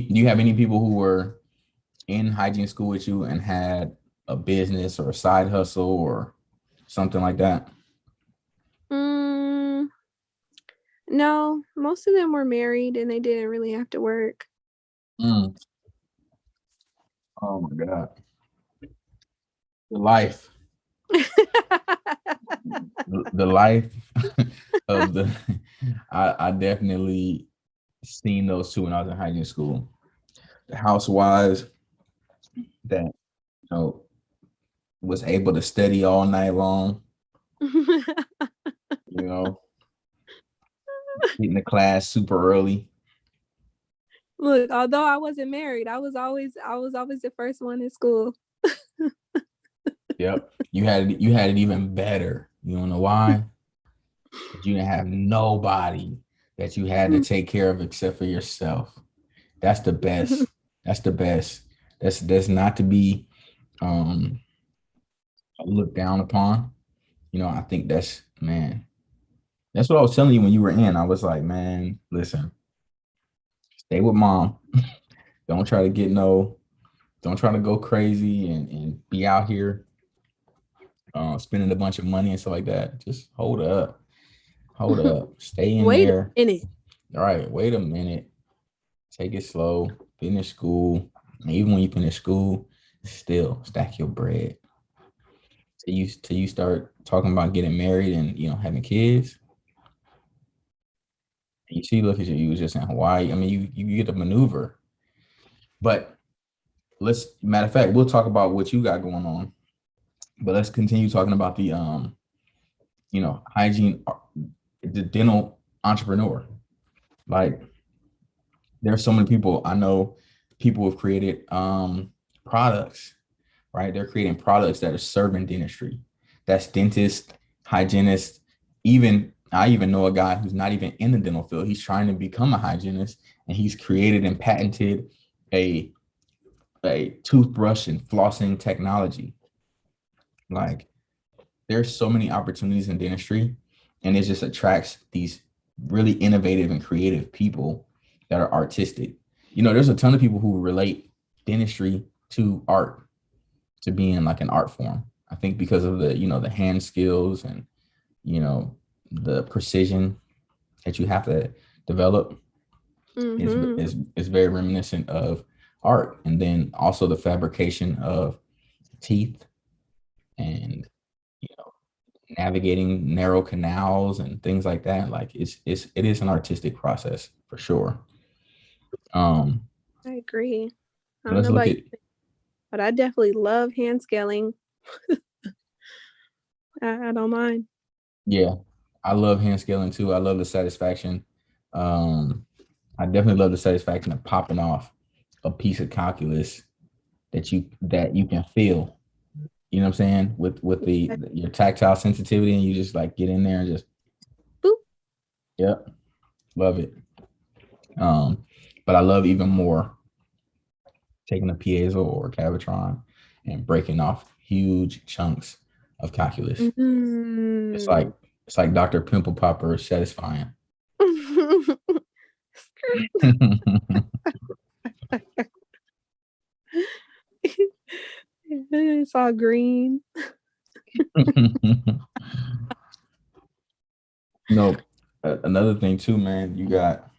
people who were in hygiene school with you and had a business or a side hustle or something like that? mm, no, most of them were married and they didn't really have to work. Mm. Oh my God. The life, the life of the, I definitely seen those two when I was in hygiene school. The housewives that, was able to study all night long, you know, getting to class super early. Look, although I wasn't married, I was always the first one in school. Yep. You had it even better. You don't know why? You didn't have nobody that you had to take care of except for yourself. That's the best. That's the best. That's not to be um looked down upon. I think that's, man. That's what I was telling you when you were in. I was like, man, listen, stay with mom. Don't try to get no, don't try to go crazy and be out here spending a bunch of money and stuff like that. Just hold up. Hold up. Stay in Wait a there. minute. All right, wait a minute. Take it slow. Finish school. And even when you finish school, still stack your bread. Till you start talking about getting married and having kids. You see, look at you. You was just in Hawaii. I mean, you get to maneuver. But matter of fact, we'll talk about what you got going on. But let's continue talking about the hygiene, the dental entrepreneur. Like there's so many people I know. People have created products, right? They're creating products that are serving dentistry. That's dentist, hygienist. I even know a guy who's not even in the dental field. He's trying to become a hygienist, and he's created and patented a a toothbrush and flossing technology. Like there's so many opportunities in dentistry, and it just attracts these really innovative and creative people that are artistic. There's a ton of people who relate dentistry to art, to being like an art form. I think because of the hand skills and you know the precision that you have to develop is Mm-hmm. is is very reminiscent of art. And then also the fabrication of teeth and navigating narrow canals and things like that. Like it is an artistic process for sure. Um, I agree. I don't know let's look about you, at, but I definitely love hand scaling. I don't mind. yeah, I love hand scaling too. I love the satisfaction. Um, I definitely love the satisfaction of popping off a piece of calculus that you can feel. You know what I'm saying? With your tactile sensitivity, and you just like get in there and just, Boop. yep, love it. But I love even more taking a piezo or cavitron and breaking off huge chunks of calculus. It's Mm. like it's like Dr. Pimple Popper is satisfying. It's all green. No, another thing too, man. You got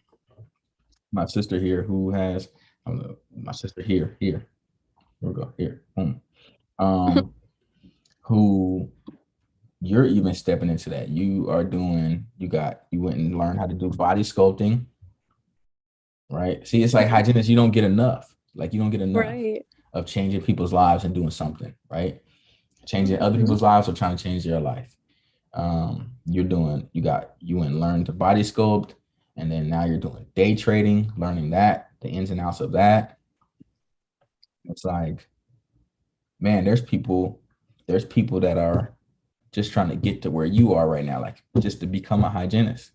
my sister here who has my sister here. Here we go. Here. Boom. Um, who you're even stepping into that. You are doing, you went and learned how to do body sculpting, right? See, it's like hygienists, you don't get enough. Like you don't get enough Right. of changing people's lives and doing something, right? Changing other Mhm. people's lives or trying to change their life. You went and learned to body sculpt, and then now you're doing day trading, learning that, the ins and outs of that. It's like, man, there's people that are just trying to get to where you are right now, like just to become a hygienist.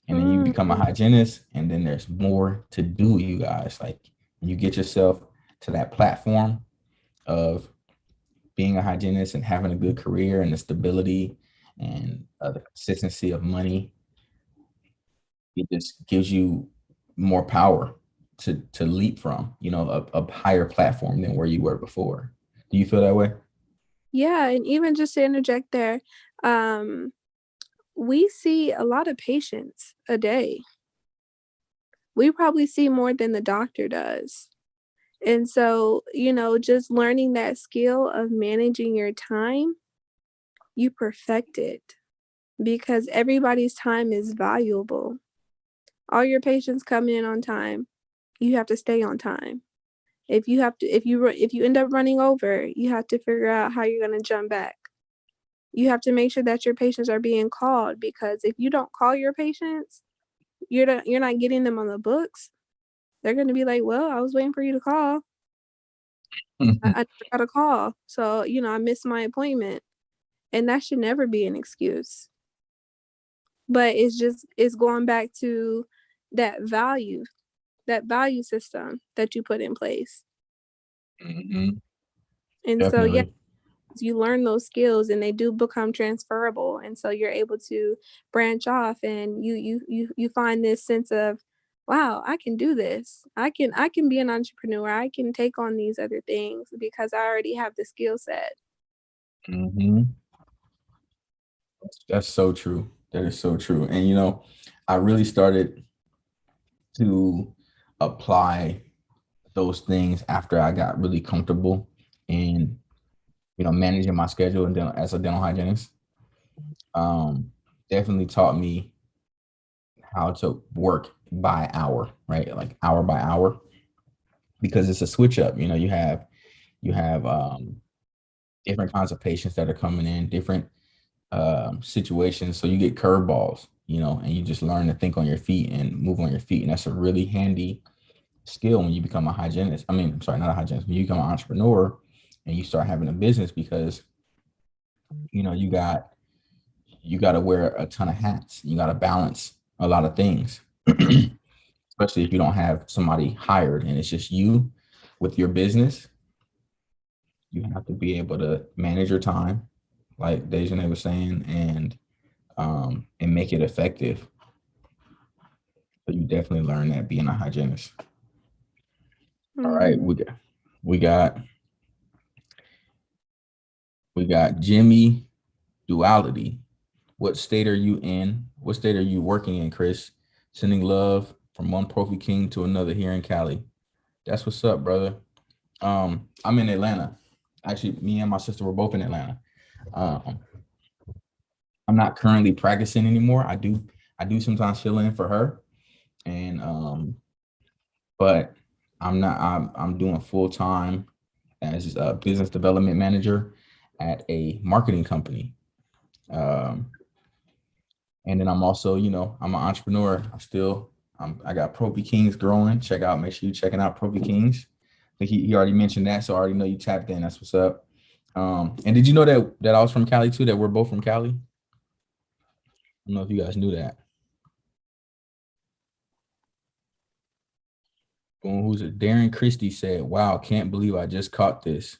And then you become a Mm. hygienist, and then there's more to do, you guys. Like you get yourself to that platform of being a hygienist and having a good career and the stability and the consistency of money. It just gives you more power to leap from, a higher platform than where you were before. Do you feel that way? Yeah, and even just to interject there, um, we see a lot of patients a day. We probably see more than the doctor does. And so, just learning that skill of managing your time, you perfect it because everybody's time is valuable. All your patients come in on time. You have to stay on time. If you end up running over, you have to figure out how you're going to jump back. You have to make sure that your patients are being called because if you don't call your patients, you're not getting them on the books. They're going to be like, "Well, I was waiting for you to call. I never got a call. So, I missed my appointment." And that should never be an excuse. But it's going back to that value, that value system that you put in place. Mhm. And so, yeah, Definitely. you learn those skills and they do become transferable. And so you're able to branch off and you find this sense of, wow, I can do this. I can be an entrepreneur. I can take on these other things because I already have the skill set. Mhm. That's so true. That is so true. And I really started to apply those things after I got really comfortable in, managing my schedule and as a dental hygienist. Um, Definitely taught me how to work by hour, right? Like hour by hour, because it's a switch up. You have different kinds of patients that are coming in, different situations. So you get curveballs, and you just learn to think on your feet and move on your feet. And that's a really handy skill when you become a hygienist. I mean, I'm sorry, not a hygienist, when you become an entrepreneur and you start having a business because you got to wear a ton of hats. You got to balance a lot of things, especially if you don't have somebody hired and it's just you with your business. You have to be able to manage your time, like Dejanay was saying, and make it effective. So you definitely learn that being a hygienist. All right, Mhm. we got we got Jimmy Duality. What state are you in? What state are you working in, Chris? Sending love from one Profi King to another here in Cali. That's what's up, brother. I'm in Atlanta. Actually, me and my sister were both in Atlanta. Um, I'm not currently practicing anymore. I do sometimes fill in for her, and but I'm not. I'm doing full time as a business development manager at a marketing company. Um, and then I'm also, I'm an entrepreneur. I got Profi Kings growing. Make sure you checking out Profi Kings. I think he already mentioned that, so I already know you tapped in. That's what's up. And did you know that I was from Cali too? That we're both from Cali. I don't know if you guys knew that. Boom, who's it? Darren Christie said, "Wow, can't believe I just caught this.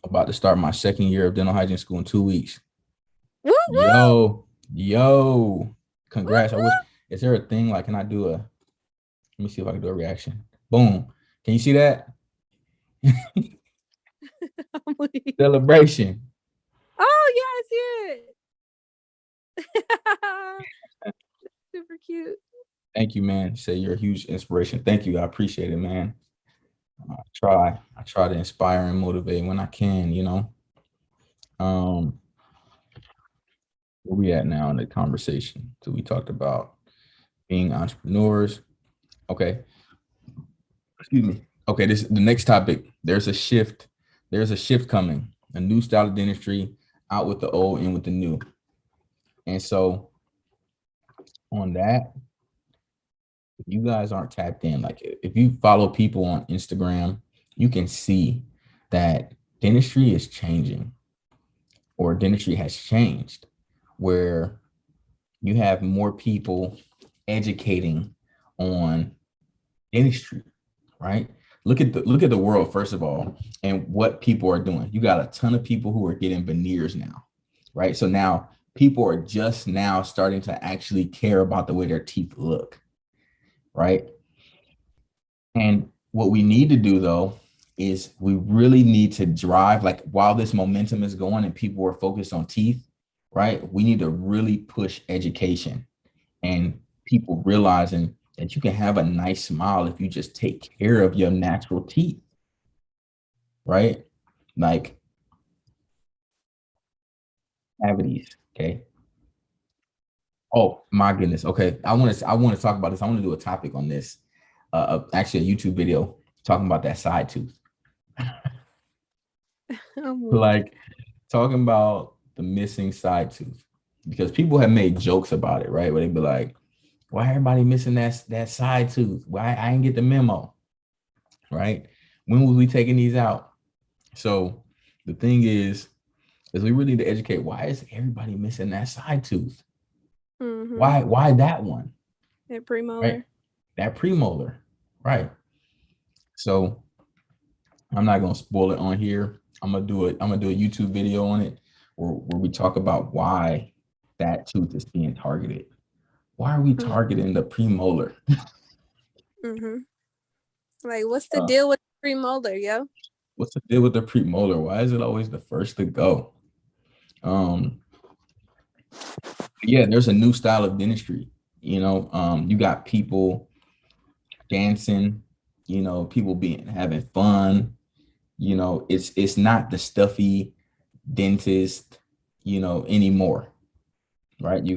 About to start my second year of dental hygiene school in 2 weeks." Woo woo! Yo, Woo congrats. I wish. Is there a thing like? Can I do a? Let me see if I can do a reaction. Boom. Can you see that woo! celebration? Oh yeah, I see it. Super cute. Thank you, man. Say you're a huge inspiration. Thank you. I appreciate it, man. I try to inspire and motivate when I can. Um, where we at now in the conversation? So we talked about being entrepreneurs. Okay. Excuse me. Okay, this the next topic. There's a shift. There's a shift coming. A new style of dentistry, out with the old, in with the new. And so on that, if you guys aren't tapped in, like if you follow people on Instagram, you can see that dentistry is changing, or dentistry has changed, where you have more people educating on dentistry, right? Look at the world first of all, and what people are doing. You got a ton of people who are getting veneers now, right? So now people are just now starting to actually care about the way their teeth look, right? And what we need to do though is we really need to drive, like while this momentum is going and people are focused on teeth, right? We need to really push education and people realizing that you can have a nice smile if you just take care of your natural teeth, right? Like cavities. Okay. Oh my goodness. Okay. I want to talk about this. I want to do a topic on this. Actually a YouTube video talking about that side tooth. I'm weak. Like talking about the missing side tooth. Because people have made jokes about it, right? Where they'd be like, why everybody missing that side tooth? Why I didn't get the memo, right? When was we taking these out? So the thing is we really need to educate, why is everybody missing that side tooth? Mm-hmm. Why that one? That Right? premolar. That premolar. Right. So I'm not gonna spoil it on here. I'm gonna do a YouTube video on it where we talk about why that tooth is being targeted. Why are we Mm-hmm. targeting the premolar? Mm-hmm. Like, what's the Uh, deal with the premolar, yo? what's the deal with the premolar? Why is it always the first to go? Um, yeah, there's a new style of dentistry. You got people dancing, people being having fun. It's not the stuffy dentist, anymore, right? You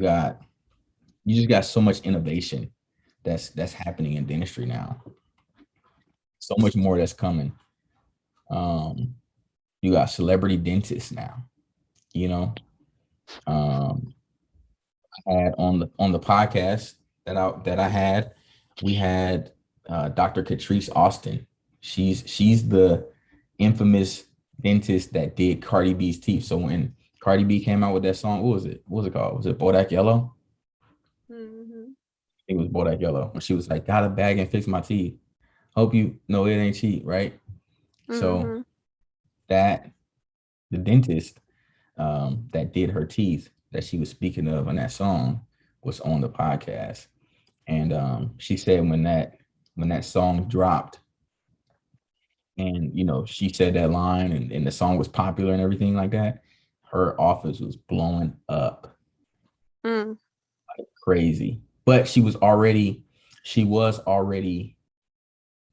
just got so much innovation that's happening in dentistry now. So much more that's coming. Um, you got celebrity dentists now, you know. Um, had on the podcast that I had, we had Dr. Catrice Austin. She's the infamous dentist that did Cardi B's teeth. So when Cardi B came out with that song, what was it? What was it called? Was it Bodak Yellow? Mm-hmm. It was Bodak Yellow. When she was like, "Got a bag and fix my teeth. Hope you know it ain't cheap, right?" So Mm-hmm. that the dentist that did her teeth that she was speaking of in that song was on the podcast. And she said when that song dropped, and she said that line, and the song was popular and everything like that, her office was blowing up Mm. crazy. But she was already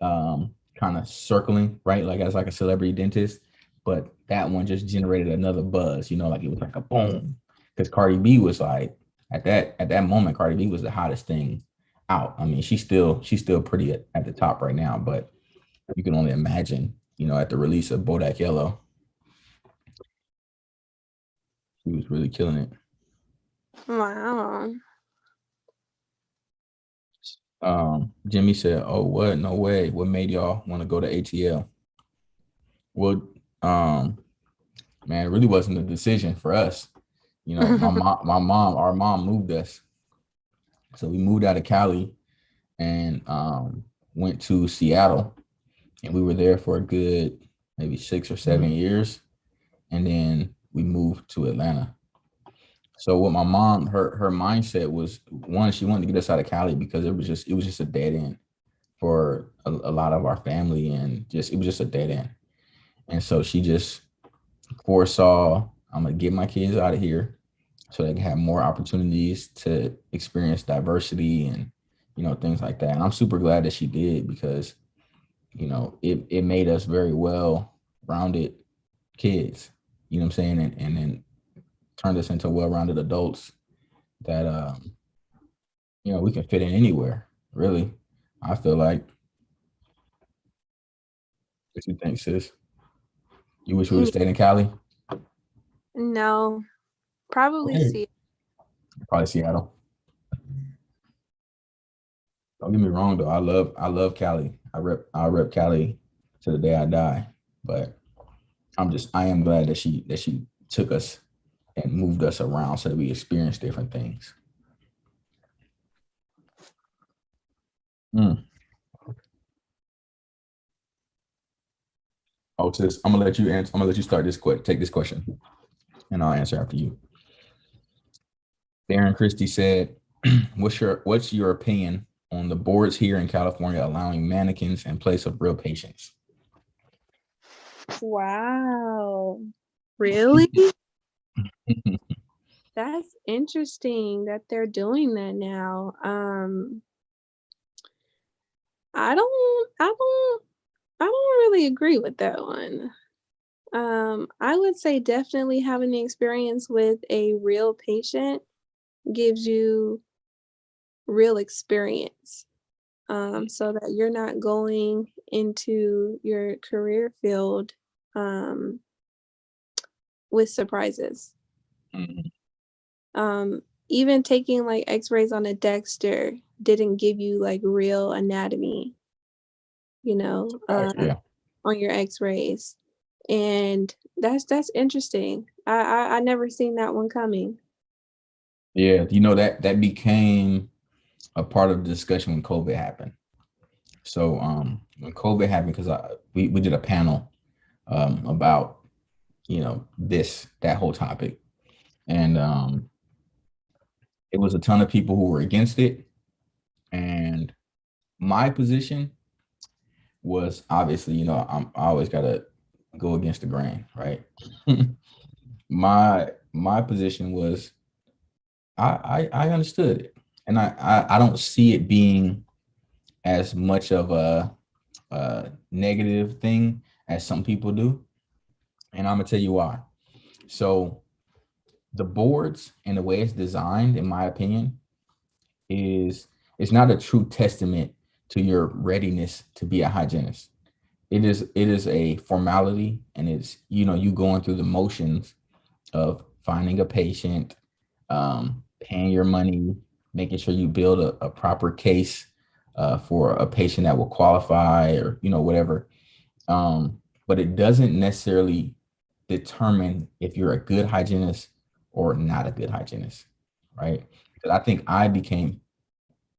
kind of circling, right? Like as like a celebrity dentist. But that one just generated another buzz, like it was like a boom. Because Cardi B was like at that moment, Cardi B was the hottest thing out. I mean, she's still pretty at the top right now, but you can only imagine, at the release of Bodak Yellow, she was really killing it. Wow. Jimmy said, "Oh, what? No way. What made y'all want to go to ATL?" Well, um, man, it really wasn't a decision for us. Our mom moved us. So we moved out of Cali, and went to Seattle, and we were there for a good maybe 6 or 7 years, and then we moved to Atlanta. So what my mom, her mindset was, one, she wanted to get us out of Cali because it was just a dead end for a lot of our family, and just it was just a dead end. And so she just foresaw, I'm gonna get my kids out of here so they can have more opportunities to experience diversity and things like that. And I'm super glad that she did, because it made us very well rounded kids, you know what I'm saying, and then turned us into well rounded adults that we can fit in anywhere, really. I feel like. What you think, sis? You wish we would have Mm, stayed in Cali? no, probably Where? see. Probably Seattle. Don't get me wrong though. I love Cali. I rep Cali to the day I die. But I am glad that she took us and moved us around so that we experienced different things. Mm. Oh, sis, I'm gonna let you answer. I'm gonna let you start this quick. Take this question, and I'll answer after you. Darren Christie said, "What's your opinion on the boards here in California allowing mannequins in place of real patients?" Wow. Really? That's interesting that they're doing that now. I don't I don't I don't really agree with that one. I would say definitely having the experience with a real patient gives you real experience. So that you're not going into your career field um with surprises. Mhm. Um, Even taking like x-rays on a Dexter didn't give you like real anatomy, you know, Yeah. on your x-rays. And that's interesting. I never seen that one coming. Yeah, that became a part of the discussion when COVID happened. So when COVID happened, because we did a panel about that whole topic, and it was a ton of people who were against it, and my position was obviously, I always gotta go against the grain, right? My position was, I understood it, and I don't see it being as much of a negative thing as some people do, and I'm gonna tell you why. So the boards and the way it's designed, in my opinion, is it's not a true testament to your readiness to be a hygienist. It is a formality, and it's you going through the motions of finding a patient, paying your money, making sure you build a proper case for a patient that will qualify, or whatever. But it doesn't necessarily determine if you're a good hygienist or not a good hygienist, right? Because I think I became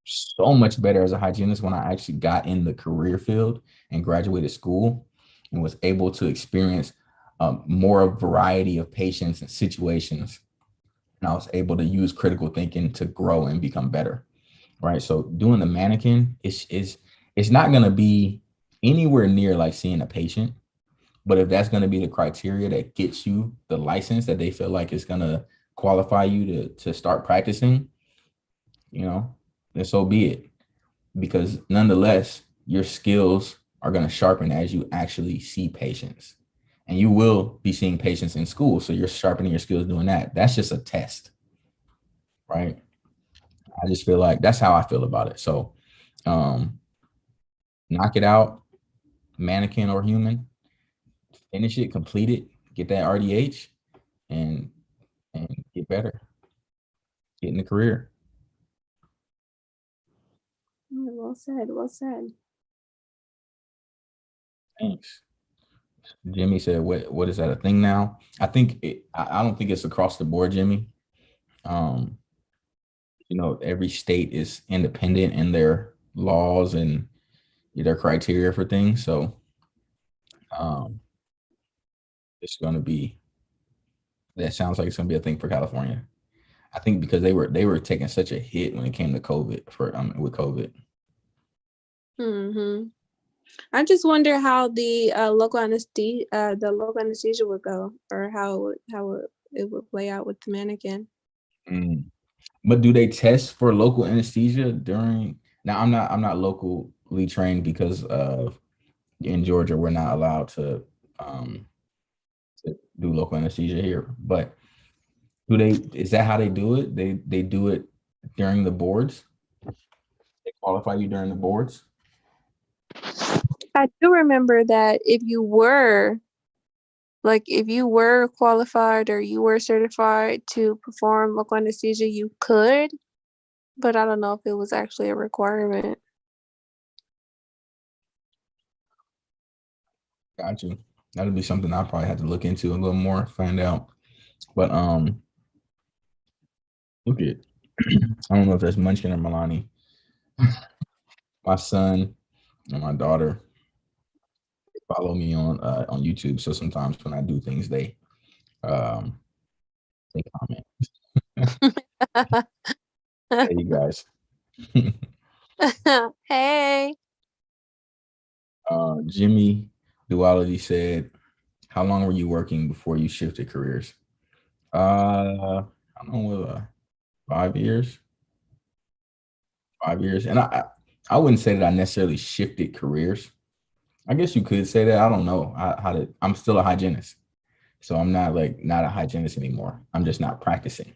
so much better as a hygienist when I actually got in the career field and graduated school, and was able to experience more variety of patients and situations. And I was able to use critical thinking to grow and become better, right? So doing the mannequin is it's not going to be anywhere near like seeing a patient, but if that's going to be the criteria that gets you the license that they feel like is going to qualify you to start practicing, you know, then so be it. Because nonetheless, your skills are going to sharpen as you actually see patients. And you will be seeing patients in school. So you're sharpening your skills doing that. That's just a test, right? I just feel like that's how I feel about it. So um, knock it out, mannequin or human, finish it, complete it, get that RDH, and get better, get in the career. Well said, well said. Thanks. Jimmy said, "What is that a thing now?" I think I don't think it's across the board, Jimmy. Um, every state is independent in their laws, and their criteria for things. So it's going to be, that sounds like it's going to be a thing for California. I think because they were taking such a hit when it came to COVID with COVID. Hmm. I just wonder how the local anesthesia would go, or how it would play out with the mannequin. Mm. But do they test for local anesthesia during? Now I'm not locally trained because of in Georgia we're not allowed um to do local anesthesia here. But do they? Is that how they do it? They do it during the boards. They qualify you during the boards. I do remember that if you were qualified or you were certified to perform local anesthesia, you could, but I don't know if it was actually a requirement. Got you. That'll be something I probably have to look into a little more, find out. But look at I don't know if that's Munchkin or Milani. My son and my daughter follow me on YouTube, so sometimes when I do things, um they comment. Hey, you guys. Hey. Jimmy Duality said, "How long were you working before you shifted careers?" I don't know, 5 years. 5 years, and I wouldn't say that I necessarily shifted careers. I guess you could say that. I don't know how to. I'm still a hygienist, so I'm not like not a hygienist anymore. I'm just not practicing.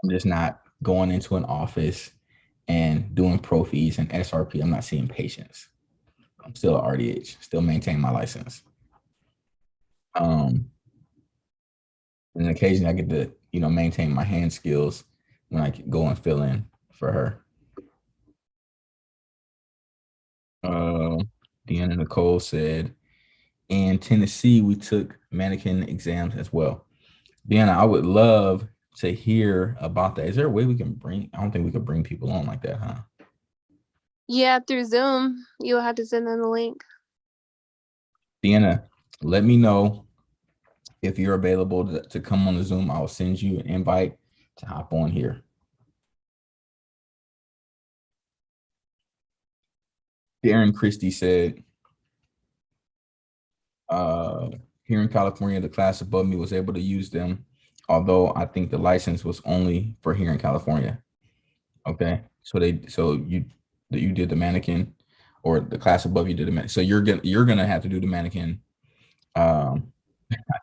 I'm just not going into an office and doing pro fees and SRP. I'm not seeing patients. I'm still a RDH, still maintain my license. Um, and occasionally I get to, maintain my hand skills when I go and fill in for her. Uh, Deanna Nicole said, in Tennessee, we took mannequin exams as well. Deanna, I would love to hear about that. Is there a way we can bring? I don't think we could bring people on like that, huh? Yeah, through Zoom. You'll have to send them the link. Deanna, let me know if you're available to come on the Zoom. I'll send you an invite to hop on here. Darren Christie said, uh, here in California, the class above me was able to use them, although I think the license was only for here in California. Okay, so you did the mannequin, or the class above you did the mannequin. So you're gonna have to do the mannequin. I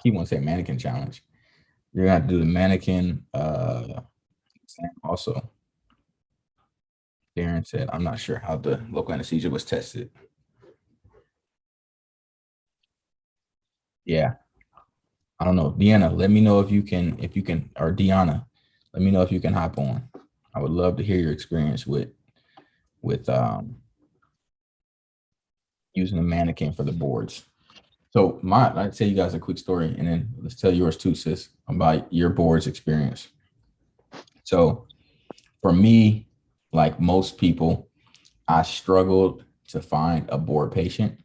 keep on saying mannequin challenge. You're gonna have to do the mannequin exam also. Darren said, I'm not sure how the local anesthesia was tested. Yeah, I don't know. Deanna, let me know if you can, or Deanna, let me know if you can hop on. I would love to hear your experience with using a mannequin for the boards. So I'd tell you guys a quick story, and then let's tell yours too, sis, about your boards experience. So for me, like most people, I struggled to find a board patient,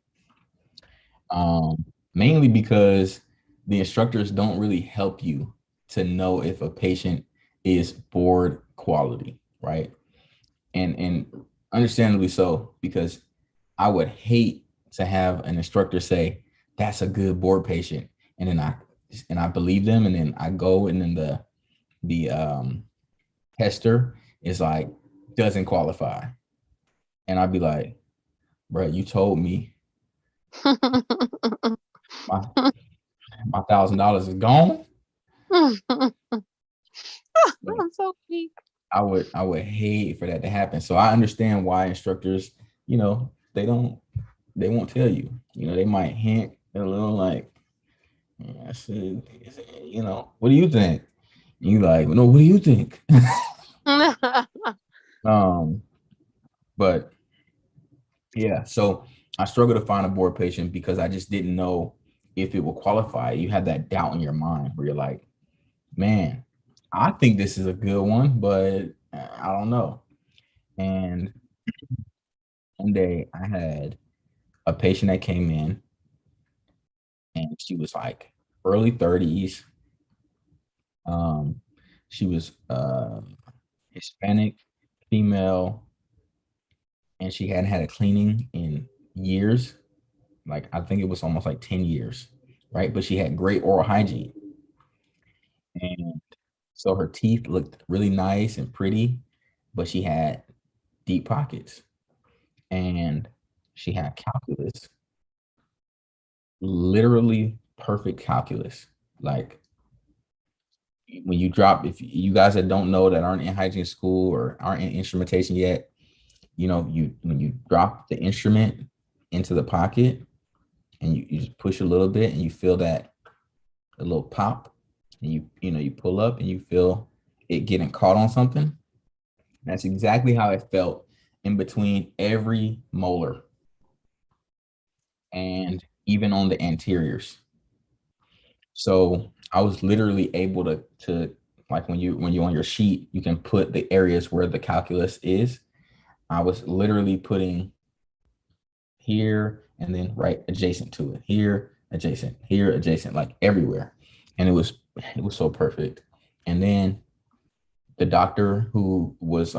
mainly because the instructors don't really help you to know if a patient is board quality, right? And understandably so, because I would hate to have an instructor say that's a good board patient, and then I believe them, and then I go, and then the tester is like doesn't qualify, and I'd be like, bro, you told me my $1,000 is gone. But I'm so weak. I would hate for that to happen. So I understand why instructors, they won't tell you. They might hint a little like, I said, what do you think? You like, no, what do you think? um, but yeah, so I struggle to find a board patient because I just didn't know if it would qualify. You have that doubt in your mind where you're like, man, I think this is a good one, but I don't know. And one day I had a patient that came in, and she was like early 30s. Um, she was Hispanic, female, and she hadn't had a cleaning in years. Like I think it was almost like 10 years, right? But she had great oral hygiene. And so her teeth looked really nice and pretty, but she had deep pockets. And she had calculus, literally perfect calculus. Like when you drop, if you guys that don't know, that aren't in hygiene school or aren't in instrumentation yet, you when you drop the instrument into the pocket and you just push a little bit and you feel that a little pop, and you pull up and you feel it getting caught on something. That's exactly how it felt in between every molar and even on the anteriors. So I was literally able to like when you on your sheet, you can put the areas where the calculus is. I was literally putting here and then right adjacent to it, here adjacent, like everywhere. And it was so perfect. And then the doctor who was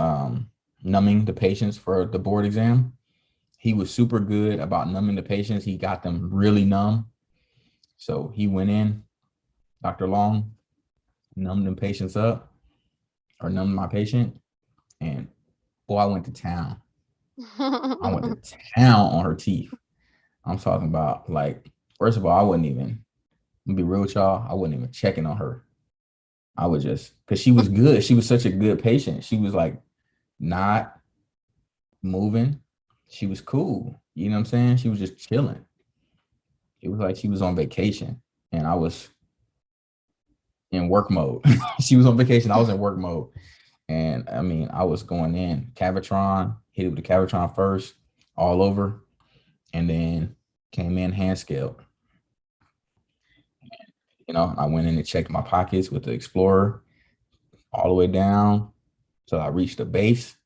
numbing the patients for the board exam, he was super good about numbing the patients. He got them really numb. So he went in, Dr. Long, numbed them patients up, or numbed my patient, and boy, I went to town. I went to town on her teeth. I'm talking about, like, first of all, I wouldn't even, to be real with y'all, I wasn't even checking on her. I was just, because she was good. She was such a good patient. She was like not moving. She was cool. You know what I'm saying? She was just chilling. It was like she was on vacation and I was in work mode. She was on vacation. I was in work mode. And I mean, I was going in Cavitron, hit it with the Cavitron first, all over, and then came in hand scaled. I went in and checked my pockets with the Explorer all the way down till I reached the base,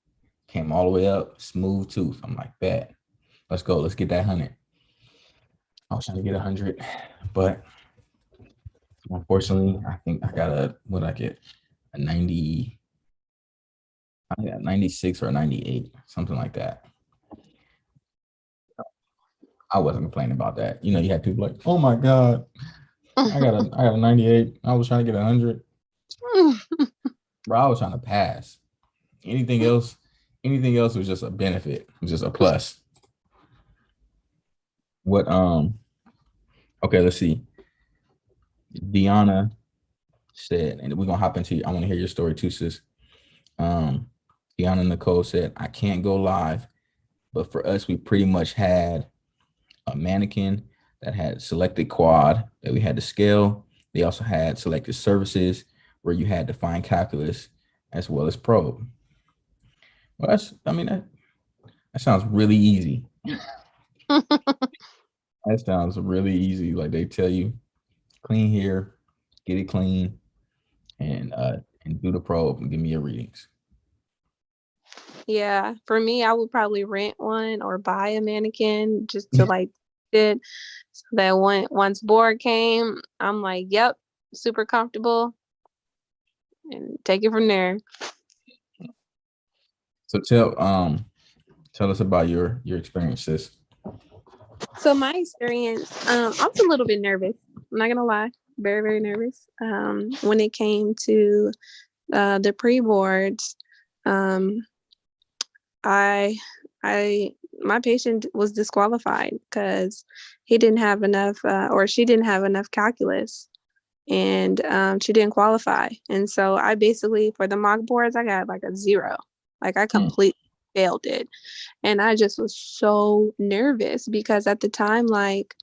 came all the way up, smooth tooth. I'm like, bet, let's go. Let's get that 100. I was trying to get 100, but unfortunately, I think I got what I get? A 90, I got 96 or 98, something like that. I wasn't complaining about that. You had people like, oh my God, I got a 98. I was trying to get 100. Bro, I was trying to pass. Anything else, anything else was just a benefit. It was just a plus. What okay, let's see. Deanna said, and we're gonna hop into I want to hear your story too, sis. Um, Deanna Nicole said, I can't go live, but for us, we pretty much had a mannequin that had selected quad that we had to scale. They also had selected services where you had to find calculus as well as probe. Well, that sounds really easy. That sounds really easy. Like they tell you, clean here, get it clean, and do the probe and give me your readings. Yeah, for me, I would probably rent one or buy a mannequin just to like it, so that once board came, I'm like, yep, super comfortable, and take it from there. So tell us about your experiences. So my experience, I was a little bit nervous. I'm not gonna lie, very very nervous. When it came to the pre boards, um, I I my patient was disqualified because he didn't have enough or she didn't have enough calculus, and she didn't qualify. And so I basically, for the mock boards, I got like a 0. Like I completely failed it. And I just was so nervous because at the time, like,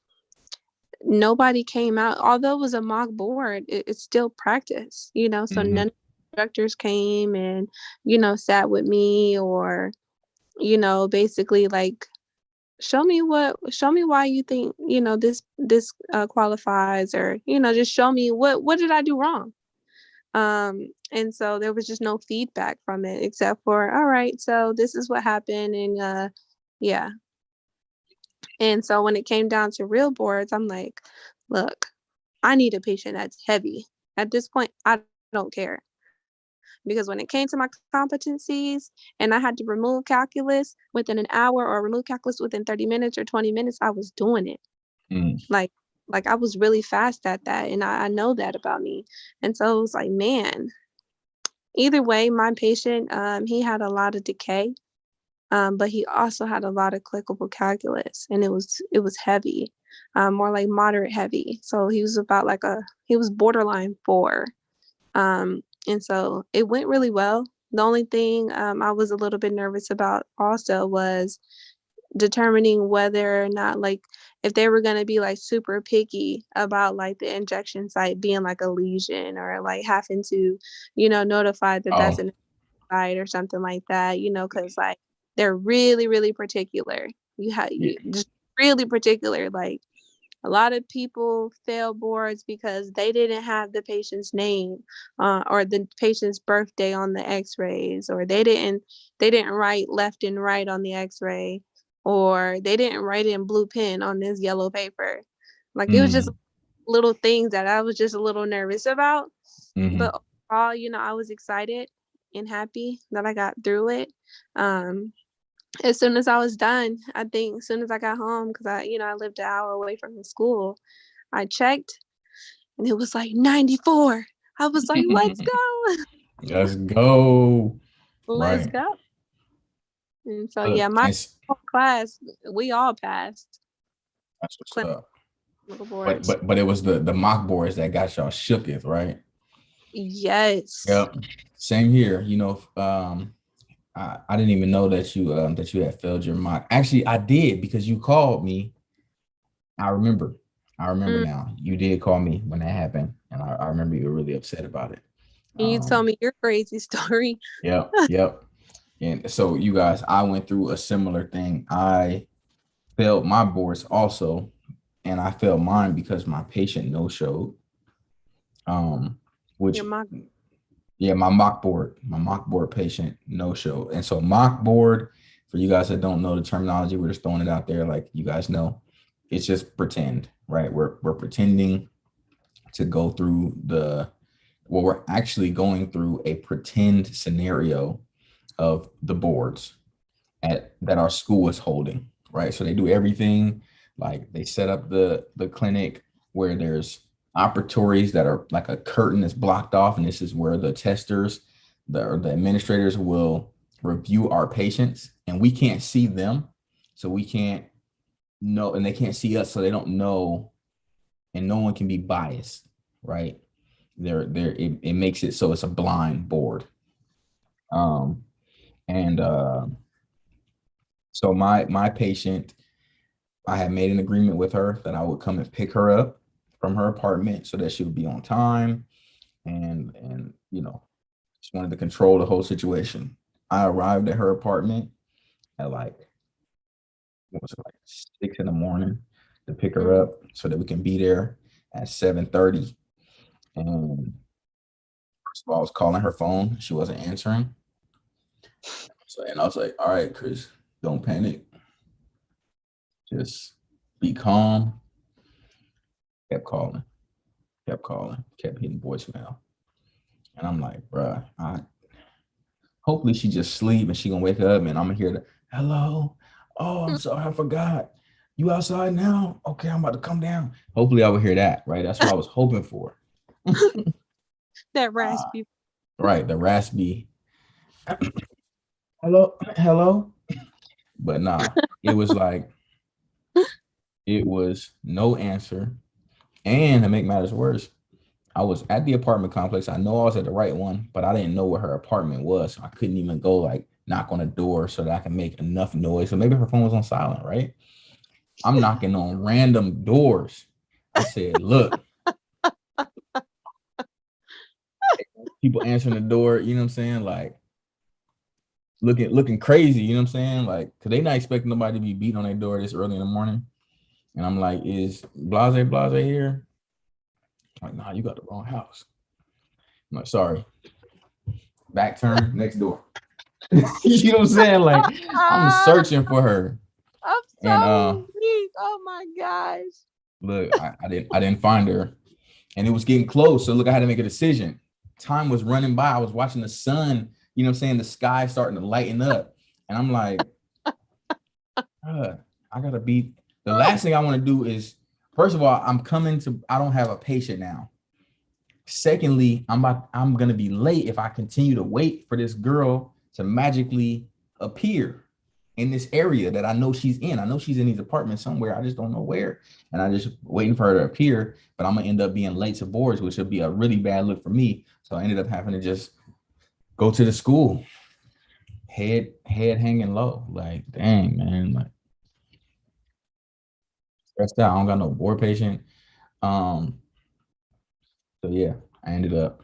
nobody came out. Although it was a mock board, it's still practice, so Mm-hmm. none of the instructors came and sat with me, or basically like, show me why you think this qualifies, or just show me what did I do wrong. And so there was just no feedback from it except for, all right, so this is what happened. And yeah. And so when it came down to real boards, I'm like, look, I need a patient that's heavy. At this point, I don't care. Because when it came to my competencies and I had to remove calculus within an hour or remove calculus within 30 minutes or 20 minutes, I was doing it. Mm. Like, like I was really fast at that. And I know that about me. And so it was like, man, either way, my patient, he had a lot of decay. But he also had a lot of clickable calculus, and it was heavy, more like moderate heavy. So he was borderline 4, and so it went really well. The only thing I was a little bit nervous about also was determining whether or not, like, if they were going to be like super picky about like the injection site being like a lesion, or like having to, notify that that's Oh, an site or something like that, because like they're really, really particular. You yeah. just really particular. Like, a lot of people fail boards because they didn't have the patient's name, or the patient's birthday on the X-rays, or they didn't write left and right on the X-ray, or they didn't write in blue pen on this yellow paper. Like, it was just Mm. little things that I was just a little nervous about. Mm-hmm. But overall, I was excited and happy that I got through it. Um, as soon as I was done, I think as soon as I got home, because I lived an hour away from the school, I checked and it was like 94. I was like, let's go. Let's go. Let's Right. go. And so, yeah, Look, my it's whole class, we all passed that's what's up. clinical But boards. but but it was the mock boards that got y'all shooketh, right? Yes. Yep. Same here. I didn't even know that you had failed your mock. Actually, I did because you called me. I remember. I remember Mm. now. You did call me when that happened, and I remember you were really upset about it. Can you tell Um, me your crazy story? yep, yep. And so you guys, I went through a similar thing. I failed my boards also, and I failed mine because my patient no showed. Your Which mock. Yeah, my mock board patient no show. And so mock board, for you guys that don't know the terminology, we're just throwing it out there like you guys know. It's just pretend, right? We're pretending to go through we're actually going through a pretend scenario of the boards that our school is holding, right? So they do everything, like they set up the clinic where there's operatories that are like a curtain that's blocked off, and this is where the testers, the administrators will review our patients, and we can't see them, so we can't know, and they can't see us, so they don't know, and no one can be biased, right? It makes it so it's a blind board. Um, and So my patient, I had made an agreement with her that I would come and pick her up from her apartment so that she would be on time, and just wanted to control the whole situation. I arrived at her apartment at like, what was it, like 6 in the morning to pick her Mm. up so that we can be there at 7:30. And first of all, I was calling her phone, she wasn't answering. So and I was like, all right, Chris, don't panic, just be calm. Kept calling, kept calling, kept hitting voicemail. And I'm like, bruh, hopefully she just sleep and she gonna wake up and I'm gonna hear the hello. Oh, I'm sorry, I forgot. You outside now? Okay, I'm about to come down. Hopefully I would hear that, right? That's what I was hoping for. That uh, raspy. right, the raspy hello, hello. But nah, it was like it was no answer. And to make matters worse, I was at the apartment complex. I know I was at the right one, but I didn't know where her apartment was. So I couldn't even go like knock on the door so that I can make enough noise. So maybe her phone was on silent, right? I'm knocking on random doors. I said, look, people answering the door, you know what I'm saying? Like looking crazy, you know what I'm saying? Like, cause they not expecting nobody to be beating on their door this early in the morning. And I'm like, is Blase here? Like, nah, you got the wrong house. I'm like, sorry, back turn, next door. You know what I'm saying? Like, I'm searching for her. I'm And so weak. Oh my gosh. look, I didn't find her. And it was getting close. So look, I had to make a decision. Time was running by. I was watching the sun, you know what I'm saying? The sky starting to lighten up. And I'm like, I gotta be the last thing I want to do is, first of all, I don't have a patient now. Secondly, I'm gonna be late if I continue to wait for this girl to magically appear in this area that I know she's in. I know she's in these apartments somewhere. I just don't know where. And I just waiting for her to appear, but I'm gonna end up being late to boards, which would be a really bad look for me. So I ended up having to just go to the school, head hanging low. Like, dang, man, like stressed out. I don't got no board patient. Um, so yeah, I ended up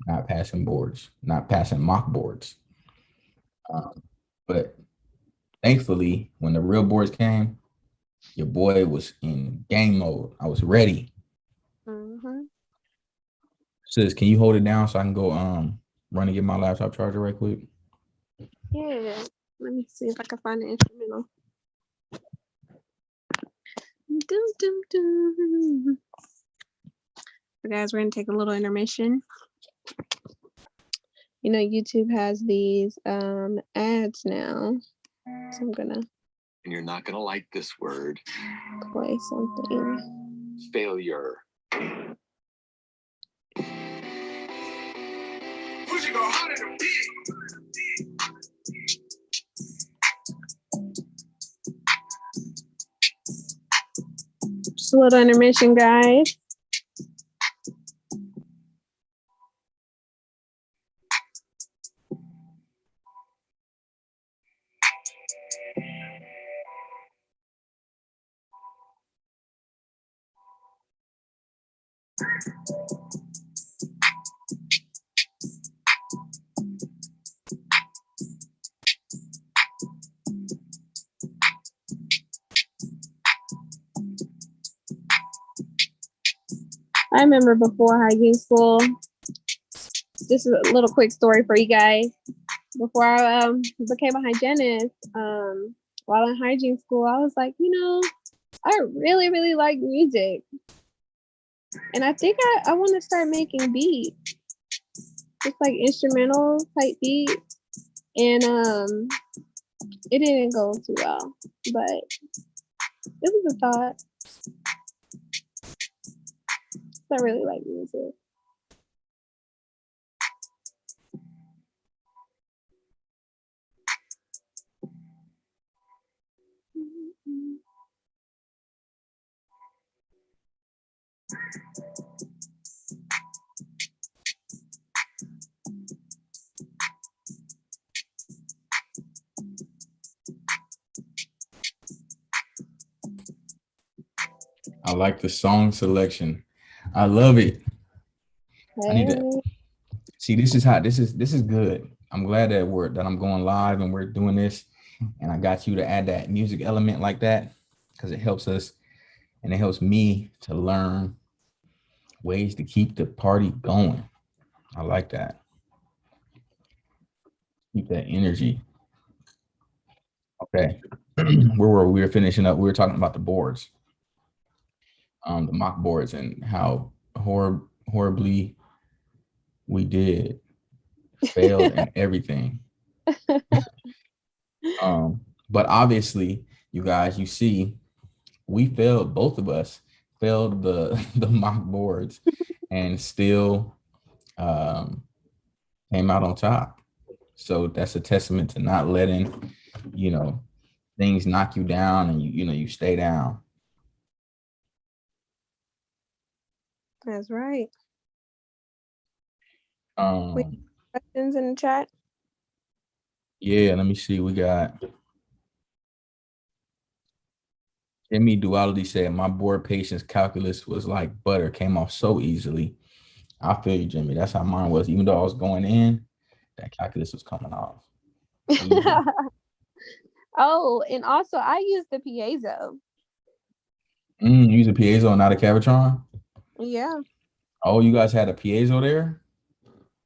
not passing boards, not passing mock boards. But thankfully, when the real boards came, your boy was in game mode. I was ready. Mm-hmm. Sis, can you hold it down so I can go run and get my laptop charger right quick? Yeah. Let me see if I can find the instrumental. Dum, dum, dum. So guys, we're gonna take a little intermission. You know, YouTube has these ads now. So I'm gonna And you're not gonna like this word. play something. Failure. Just a little intermission, guys. I remember before hygiene school, this is a little quick story for you guys. Before I became a hygienist, while in hygiene school, I was like, I really, really like music. And I think I want to start making beats, just like instrumental type beats. And it didn't go too well, but it was a thought. I really like music. I like the song selection. I love it. I need to Hey. see this is good. I'm glad that I'm going live and we're doing this. And I got you to add that music element like that because it helps us and it helps me to learn ways to keep the party going. I like that. Keep that energy. Okay. Where were we? We were finishing up. We were talking about the boards, the mock boards, and how horribly we did, failed, and everything. But obviously, you guys, you see, we failed. Both of us failed the the mock boards, and still came out on top. So that's a testament to not letting, you know, things knock you down, and you stay down. That's right. Wait, Um, questions in the chat? yeah, let me see. We got Jimmy Duality said, my board patience calculus was like butter, came off so easily. I feel you, Jimmy. That's how mine was. Even though I was going in, that calculus was coming off easy. Oh, and also I use the piezo. You use a piezo and not a Cavitron? Yeah. Oh, you guys had a piezo there?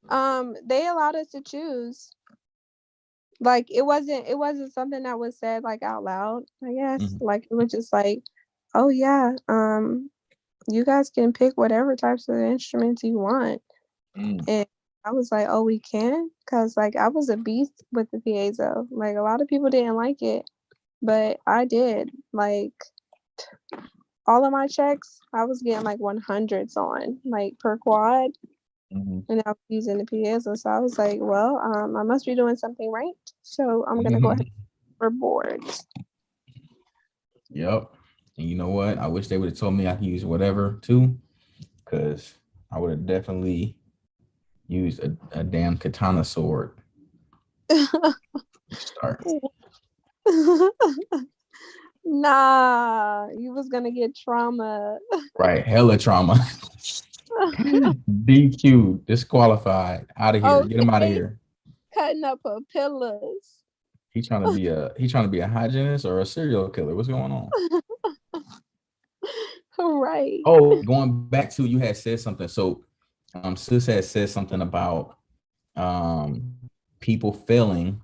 They allowed us to choose. Like it wasn't something that was said like out loud, I guess. Mhm. Like it was just like, oh yeah, you guys can pick whatever types of instruments you want. Mm. And I was like, oh, we can? Because like I was a beast with the piezo. Like a lot of people didn't like it, but I did. Like all of my checks, I was getting like 100s on, like per quad. Mhm. And I was using the piezo. So I was like, well, I must be doing something right. So I'm gonna go ahead for boards. Yep. And you know what? I wish they would have told me I could use whatever too, because I would have definitely used a damn katana sword to start. Nah, you was gonna get trauma. Right. Hella trauma. DQ, disqualified, out of here. Get him out of Okay, here. cutting up her pillows. He trying to be a hygienist or a serial killer. What's going on? Right. Oh, going back to you had said something. So sis had said something about people failing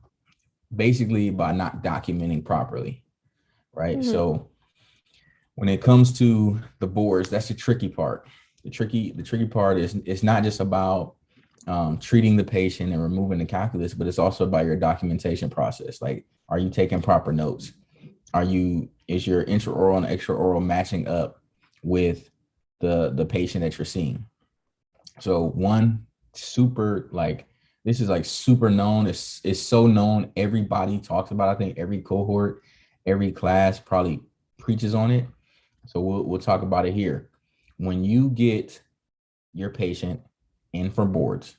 basically by not documenting properly. Right. Hmm. So when it comes to the boards, that's the tricky part. The tricky part is it's not just about treating the patient and removing the calculus, but it's also about your documentation process. Like, are you taking proper notes? Is your intraoral and extraoral matching up with the patient that you're seeing? So one super like this is like super known. It's so known. Everybody talks about it. I think every cohort, every class probably preaches on it. So we'll talk about it here. When you get your patient in for boards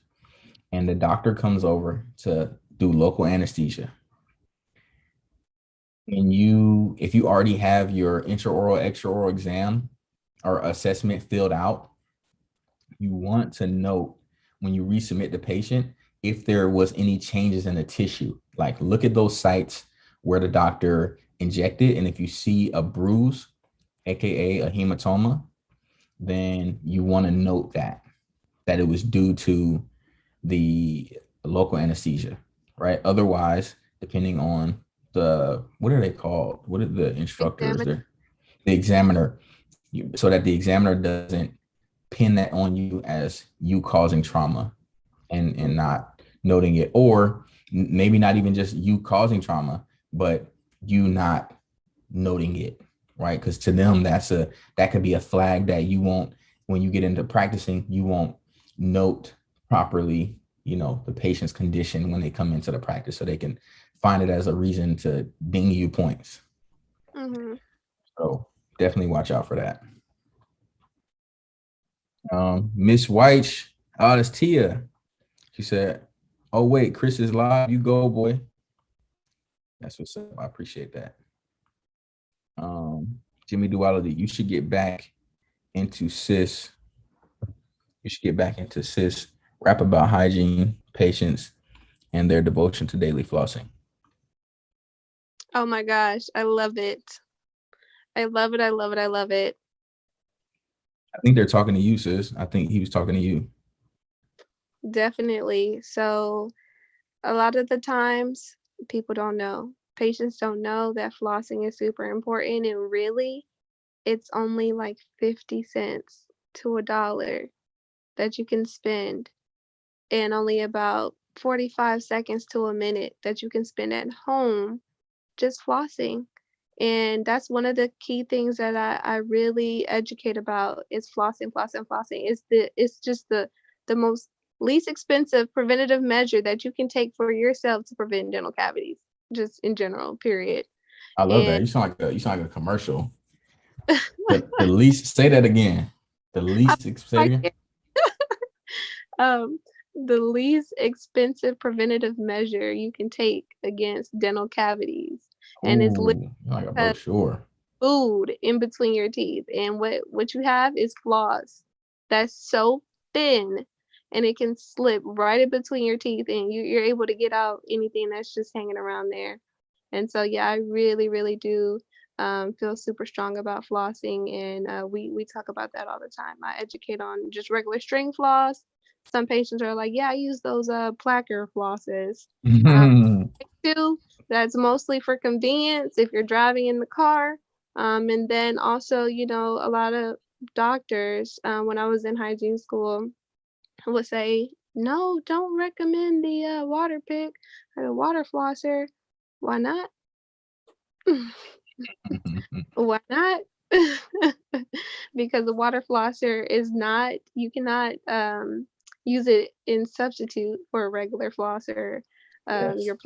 and the doctor comes over to do local anesthesia, and if you already have your intraoral extraoral exam or assessment filled out, you want to note when you resubmit the patient if there was any changes in the tissue. Like look at those sites where the doctor injected, and if you see a bruise, aka a hematoma, then you want to note that it was due to the local anesthesia, right? Otherwise, depending on what are they called? What are the instructors Examine. there? The examiner, so that the examiner doesn't pin that on you as you causing trauma and not noting it, or maybe not even just you causing trauma, but you not noting it, right? Because to them, that could be a flag that you won't, when you get into practicing, you won't note properly, the patient's condition when they come into the practice, so they can find it as a reason to ding you points. Hmm. So definitely watch out for that. Miss White, oh, that's Tia. She said, "Oh wait, Chris is live. You go, boy." That's what's up. I appreciate that. Jimmy Duality, you should get back into sis. You should get back into sis. Rap about hygiene, patience, and their devotion to daily flossing. Oh my gosh, I love it. I love it. I love it. I love it. I think they're talking to you, sis. I think he was talking to you. Definitely. So a lot of the times people don't know. Patients don't know that flossing is super important, and really it's only like 50 cents to a dollar that you can spend, and only about 45 seconds to a minute that you can spend at home just flossing. And that's one of the key things that I really educate about is flossing, flossing, flossing. It's just the most least expensive preventative measure that you can take for yourself to prevent dental cavities, just in general, period. I love that. And You sound like a commercial. The least, say that again. The I least say it like again. it. um the least expensive preventative measure you can take against dental cavities. And it's Ooh, you're like a literally brochure. food in between your teeth, and what you have is floss that's so thin, and it can slip right in between your teeth, and you're able to get out anything that's just hanging around there. And so yeah, I really really do feel super strong about flossing, and we talk about that all the time. I educate on just regular string floss, some patients are like, yeah, I use those placker flosses. Um, too. That's mostly for convenience if you're driving in the car. And then also, a lot of doctors, when I was in hygiene school, would say, no, don't recommend the water pick or the water flosser. Why not? Why not? Because the water flosser is not, you cannot use it in substitute for a regular flosser. Yes. Your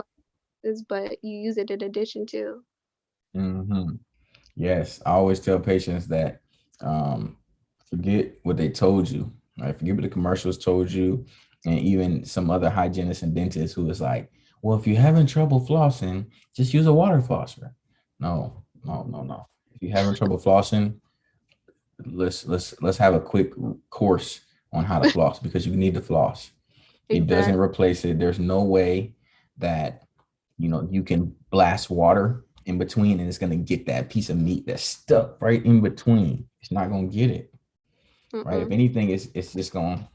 is, but you use it in addition to. Yes. I always tell patients that um, forget what they told you, right? Forget what the commercials told you, and even some other hygienists and dentists who is like, well, if you're having trouble flossing, just use a water flosser. No, no, no, no. If you're having trouble flossing, let's have a quick course on how to floss because you need to floss. It doesn't Exactly. replace it. There's no way that you can blast water in between and it's gonna get that piece of meat that's stuck right in between. It's not gonna get it, right? If Mm-mm. anything, it's just gonna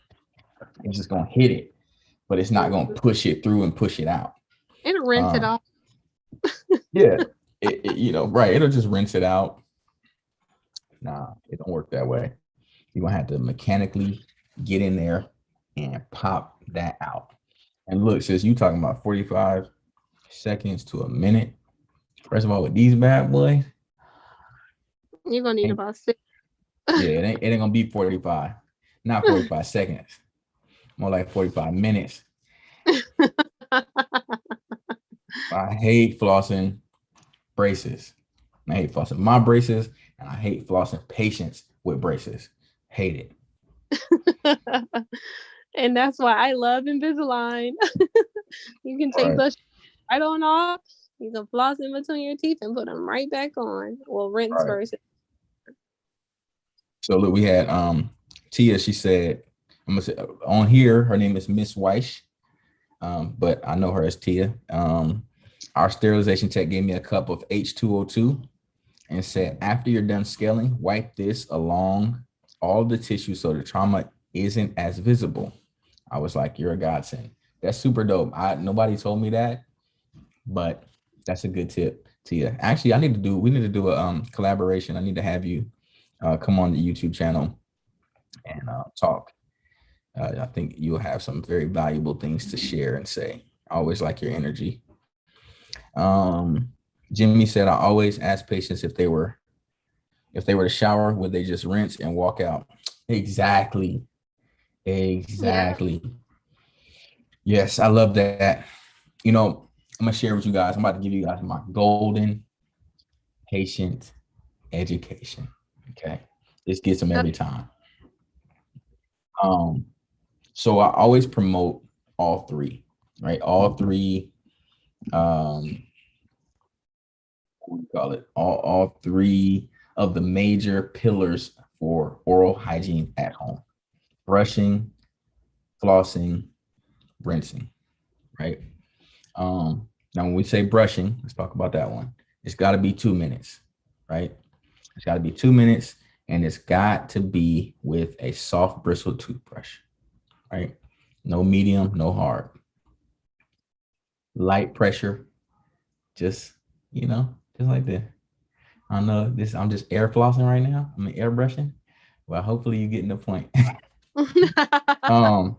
hit it, but it's not gonna Mm-mm. push it through and push it out. It'll rinse it Um, off. yeah, right. It'll just rinse it out. Nah, it don't work that way. You're gonna have to mechanically get in there and pop that out. And look, since you talking about 45 seconds to a minute, first of all, with these bad boys, You're gonna need ain't, about six. yeah, it ain't gonna be 45, not 45 seconds, more like 45 minutes. I hate flossing braces. I hate flossing my braces, and I hate flossing patients with braces. Hate it. And that's why I love Invisalign. You can All take right, the right on off. You can floss in between your teeth and put them right back on. Well, rinse all right. first. So look, we had Tia. She said, I'm gonna say on here, her name is Miss Weish. But I know her as Tia. Our sterilization tech gave me a cup of H2O2 and said, after you're done scaling, wipe this along all the tissue so the trauma isn't as visible. I was like, you're a godsend. That's super dope. Nobody told me that, but that's a good tip, Tia. Actually, we need to do a collaboration. I need to have you come on the YouTube channel and talk. I think you'll have some very valuable things to share and say. I always like your energy. Um, Jimmy said, I always ask patients if they were to shower, would they just rinse and walk out? Exactly. Yeah. Exactly. Yes, I love that. I'm gonna share with you guys. I'm about to give you guys my golden patient education. Okay. This gets them every time. Um, so I always promote all three, right? All three, what do you call it? All three of the major pillars for oral hygiene at home: brushing, flossing, rinsing, right? Now, when we say brushing, let's talk about that one. It's got to be 2 minutes, right? It's got to be 2 minutes, and it's got to be with a soft bristle toothbrush, right? No medium, no hard. Light pressure, just just like this. I don't know this. I'm just air flossing right now. I'm air brushing. Well, hopefully you're getting the point. um,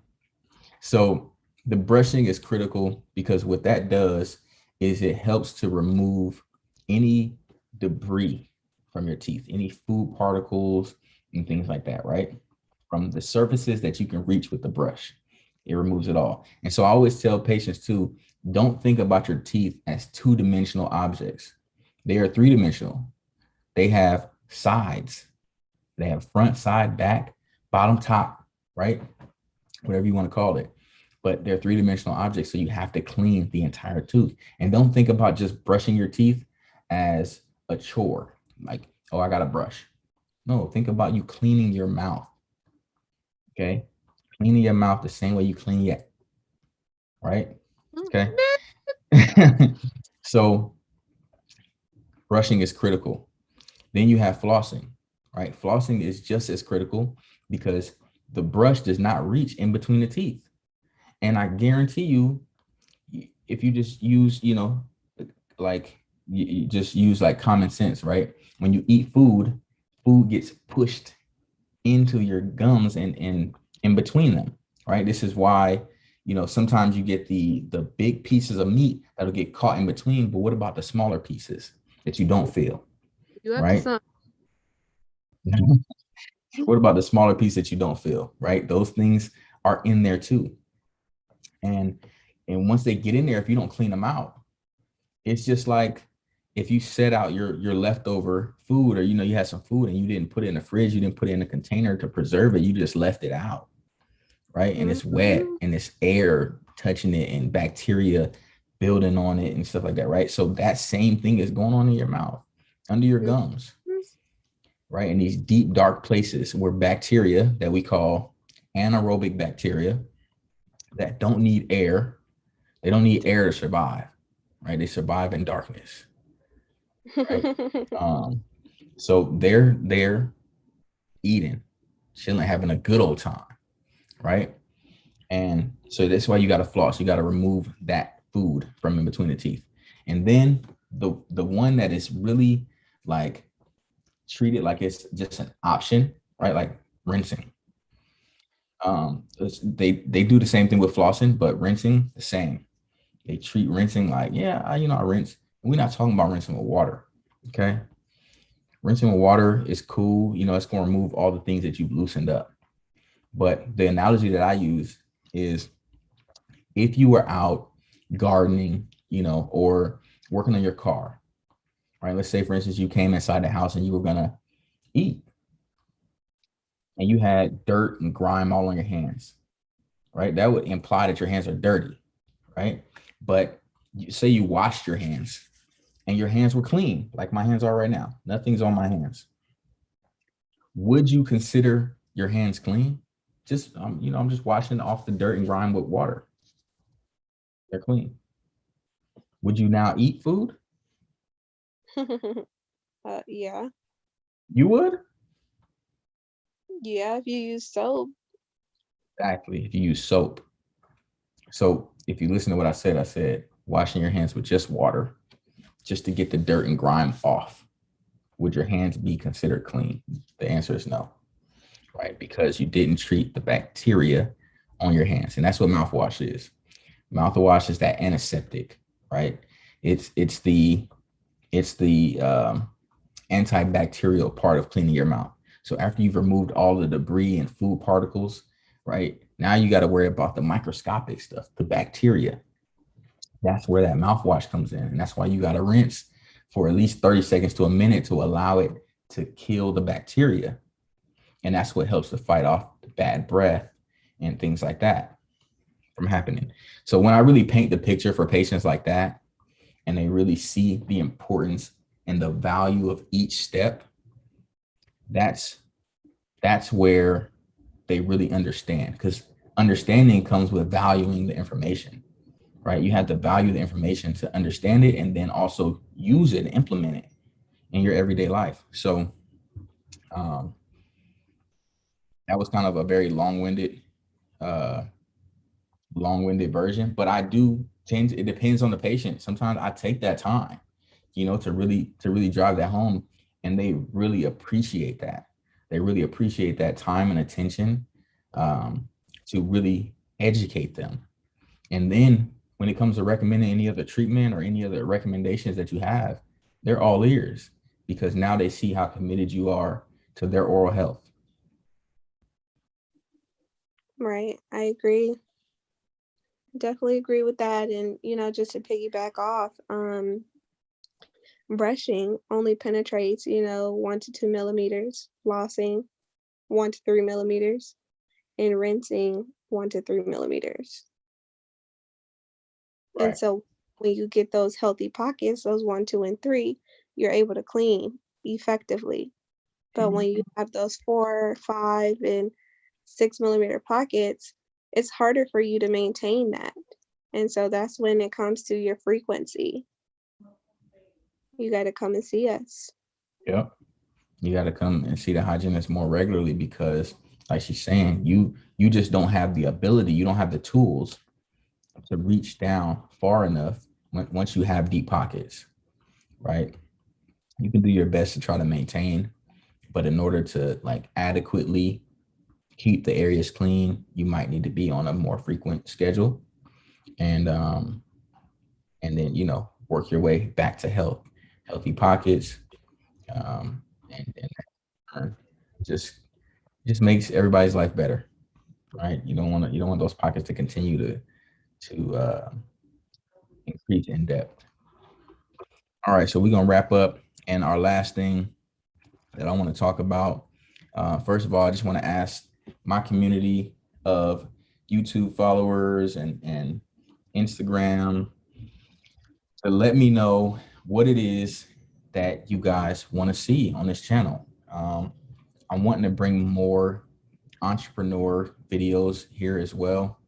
so the brushing is critical because what that does is it helps to remove any debris from your teeth, any food particles and things like that, right? From the surfaces that you can reach with the brush. It removes it all. And so I always tell patients too, don't think about your teeth as two-dimensional objects. They are three-dimensional. They have sides. They have front, side, back, bottom, top, right? Whatever you want to call it. But they're three-dimensional objects, so you have to clean the entire tooth. And don't think about just brushing your teeth as a chore. Like, oh, I got to brush. No, think about you cleaning your mouth. Okay? Cleaning your mouth the same way you clean your, right? Okay. So brushing is critical. Then you have flossing, right? Flossing is just as critical because the brush does not reach in between the teeth. And I guarantee you, if you just use, like you just use like common sense, right? When you eat food, food gets pushed into your gums and in between them, right? This is why, sometimes you get the big pieces of meat that'll get caught in between, but what about the smaller pieces that you don't feel, You up to right? something. What about the smaller piece that you don't feel, right? Those things are in there too. And once they get in there, if you don't clean them out, it's just like if you set out your leftover food, or you had some food and you didn't put it in the fridge, you didn't put it in a container to preserve it, you just left it out, right? And it's wet and it's air touching it and bacteria building on it and stuff like that, right? So that same thing is going on in your mouth, under your gums, right? In these deep, dark places where bacteria that we call anaerobic bacteria that don't need air, they don't need air to survive, right? They survive in darkness, right? So they're eating, chilling, having a good old time, right? And so that's why you got to floss. You got to remove that food from in between the teeth. And then the one that is really like treated like it's just an option, right? Like rinsing. They do the same thing with flossing, but rinsing the same. They treat rinsing like, yeah, I rinse. We're not talking about rinsing with water, okay? Rinsing with water is cool. It's going to remove all the things that you've loosened up. But the analogy that I use is if you were out gardening, or working on your car, right? Let's say, for instance, you came inside the house and you were going to eat and you had dirt and grime all on your hands, right? That would imply that your hands are dirty, right? But say you washed your hands and your hands were clean, like my hands are right now. Nothing's on my hands. Would you consider your hands clean? Just, I'm just washing off the dirt and grime with water. They're clean. Would you now eat food? Yeah. You would? Yeah, if you use soap. Exactly. If you use soap. So if you listen to what I said washing your hands with just water, just to get the dirt and grime off. Would your hands be considered clean? The answer is no, right? Because you didn't treat the bacteria on your hands. And that's what mouthwash is. Mouthwash is that antiseptic, right? It's the antibacterial part of cleaning your mouth. So after you've removed all the debris and food particles, right? Now you got to worry about the microscopic stuff, the bacteria. That's where that mouthwash comes in. And that's why you got to rinse for at least 30 seconds to a minute to allow it to kill the bacteria. And that's what helps to fight off the bad breath and things like that from happening. So when I really paint the picture for patients like that, and they really see the importance and the value of each step, that's where they really understand, because understanding comes with valuing the information, right? You have to value the information to understand it and then also use it and implement it in your everyday life. So that was kind of a very long-winded version, but I do tend to, it depends on the patient. Sometimes I take that time, to really drive that home, and they really appreciate that. They really appreciate that time and attention to really educate them. And then when it comes to recommending any other treatment or any other recommendations that you have, they're all ears, because now they see how committed you are to their oral health. Right. I agree. Definitely agree with that. And, just to piggyback off, brushing only penetrates, 1 to 2 millimeters, flossing 1 to 3 millimeters, and rinsing 1 to 3 millimeters. Right. And so when you get those healthy pockets, those 1, 2, and 3, you're able to clean effectively. But when you have those 4, 5, and 6 millimeter pockets, it's harder for you to maintain that. And so that's when it comes to your frequency. You got to come and see us. Yep. You got to come and see the hygienist more regularly, because like she's saying, you just don't have the ability, you don't have the tools to reach down far enough once you have deep pockets, right? You can do your best to try to maintain, but in order to like adequately keep the areas clean, you might need to be on a more frequent schedule, and then work your way back to healthy pockets, and just makes everybody's life better, right? You don't want those pockets to continue to increase in depth. All right, so we're gonna wrap up, and our last thing that I want to talk about. First of all, I just want to ask my community of YouTube followers and Instagram to let me know what it is that you guys want to see on this channel. I'm wanting to bring more entrepreneur videos here as well,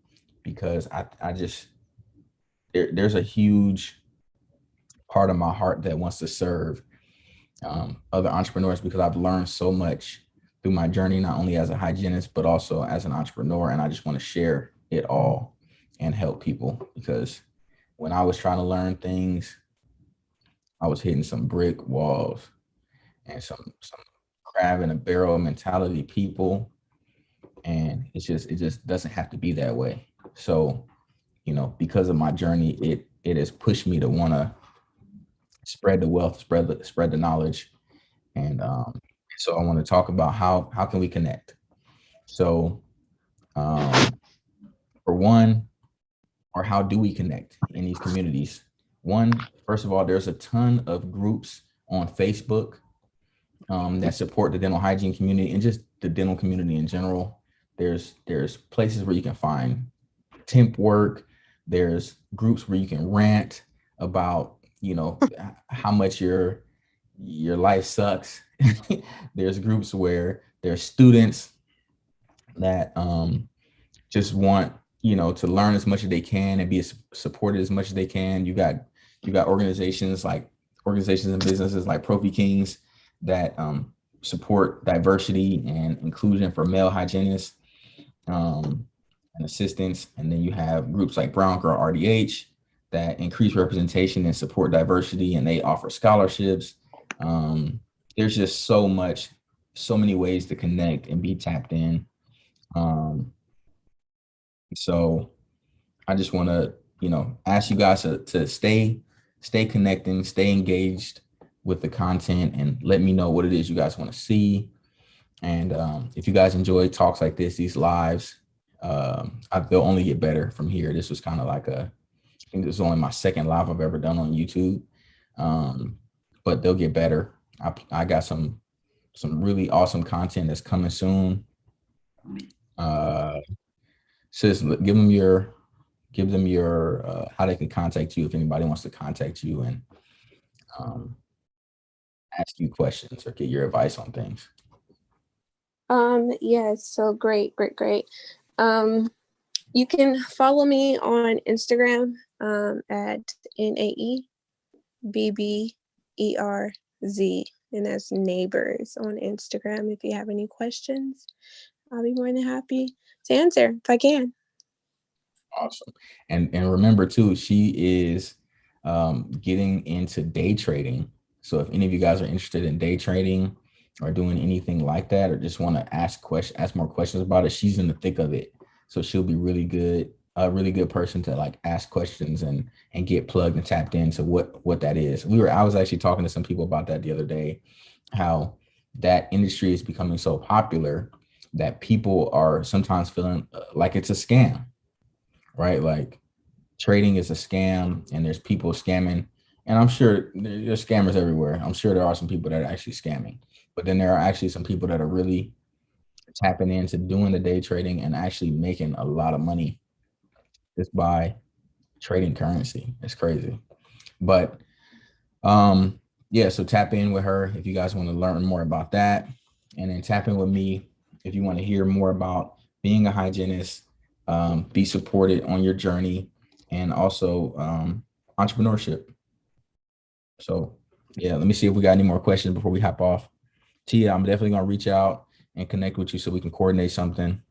because I just there's a huge part of my heart that wants to serve other entrepreneurs, because I've learned so much through my journey, not only as a hygienist, but also as an entrepreneur. And I just want to share it all and help people, because when I was trying to learn things, I was hitting some brick walls and some crab in a barrel mentality people. And it just doesn't have to be that way. So, because of my journey, it has pushed me to want to spread the wealth, spread the knowledge. And so I want to talk about how can we connect. So for one, or how do we connect in these communities? First of all, there's a ton of groups on Facebook that support the dental hygiene community and just the dental community in general. There's places where you can find temp work. There's groups where you can rant about how much your life sucks. There's groups where there's students that just want to learn as much as they can and be supported as much as they can. You got organizations and businesses like Profi Kings that support diversity and inclusion for male hygienists and assistants. And then you have groups like Brown Girl RDH that increase representation and support diversity, and they offer scholarships. There's just so many ways to connect and be tapped in. So I just want to, ask you guys to stay connecting, stay engaged with the content, and let me know what it is you guys want to see. And if you guys enjoy talks like this, these lives, they'll only get better from here. This was kind of like I think this is only my second live I've ever done on YouTube, but they'll get better. I got some really awesome content that's coming soon. Sis, give them your how they can contact you if anybody wants to contact you and ask you questions or get your advice on things. Yes, so great. You can follow me on Instagram at NAEBBERZ, and that's neighbors on Instagram. If you have any questions, I'll be more than happy to answer if I can. Awesome. And remember too, she is getting into day trading. So if any of you guys are interested in day trading or doing anything like that, or just want to ask more questions about it, she's in the thick of it. So she'll be a really good person to like ask questions and get plugged and tapped into what that is. I was actually talking to some people about that the other day, how that industry is becoming so popular that people are sometimes feeling like it's a scam, right? Like trading is a scam and there's people scamming. And I'm sure there's scammers everywhere. I'm sure there are some people that are actually scamming, but then there are actually some people that are really tapping into doing the day trading and actually making a lot of money just by trading currency. It's crazy. But yeah, so tap in with her if you guys want to learn more about that. And then tap in with me if you want to hear more about being a hygienist, be supported on your journey, and also entrepreneurship. So yeah, let me see if we got any more questions before we hop off. Tia, I'm definitely gonna reach out and connect with you so we can coordinate something.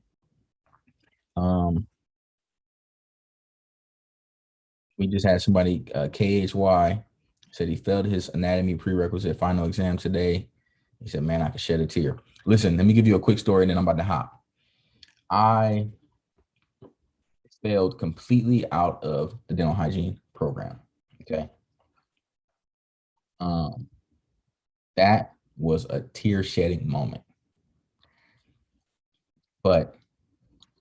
We just had somebody, KHY, said he failed his anatomy prerequisite final exam today. He said, man, I could shed a tear. Listen, let me give you a quick story and then I'm about to hop. I failed completely out of the dental hygiene program. Okay. That was a tear shedding moment. But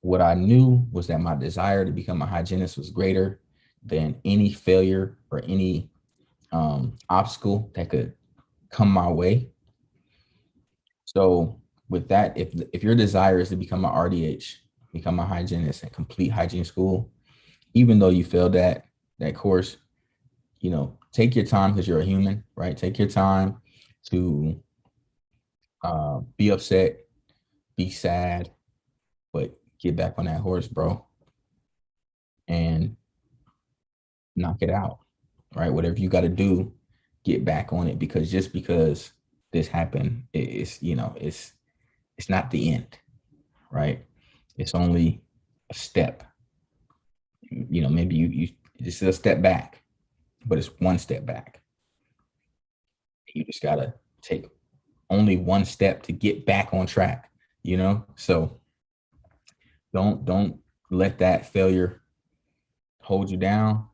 what I knew was that my desire to become a hygienist was greater than any failure or any obstacle that could come my way. So with that, if your desire is to become an RDH, become a hygienist and complete hygiene school, even though you failed that course, take your time because you're a human, right? Take your time to be upset, be sad, but get back on that horse, bro, and knock it out, right? Whatever you got to do, get back on it, because just because this happened, it's not the end, right? It's only a step. Maybe you just a step back, but it's one step back. You just gotta take only one step to get back on track, So don't let that failure hold you down.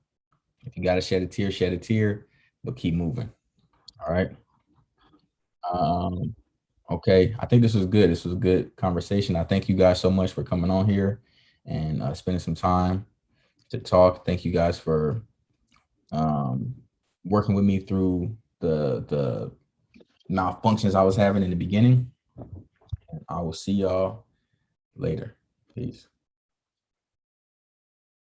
If you gotta shed a tear, but keep moving. All right. Okay. I think this was good. This was a good conversation. I thank you guys so much for coming on here and spending some time to talk. Thank you guys for working with me through the malfunctions I was having in the beginning. And I will see y'all later. Peace.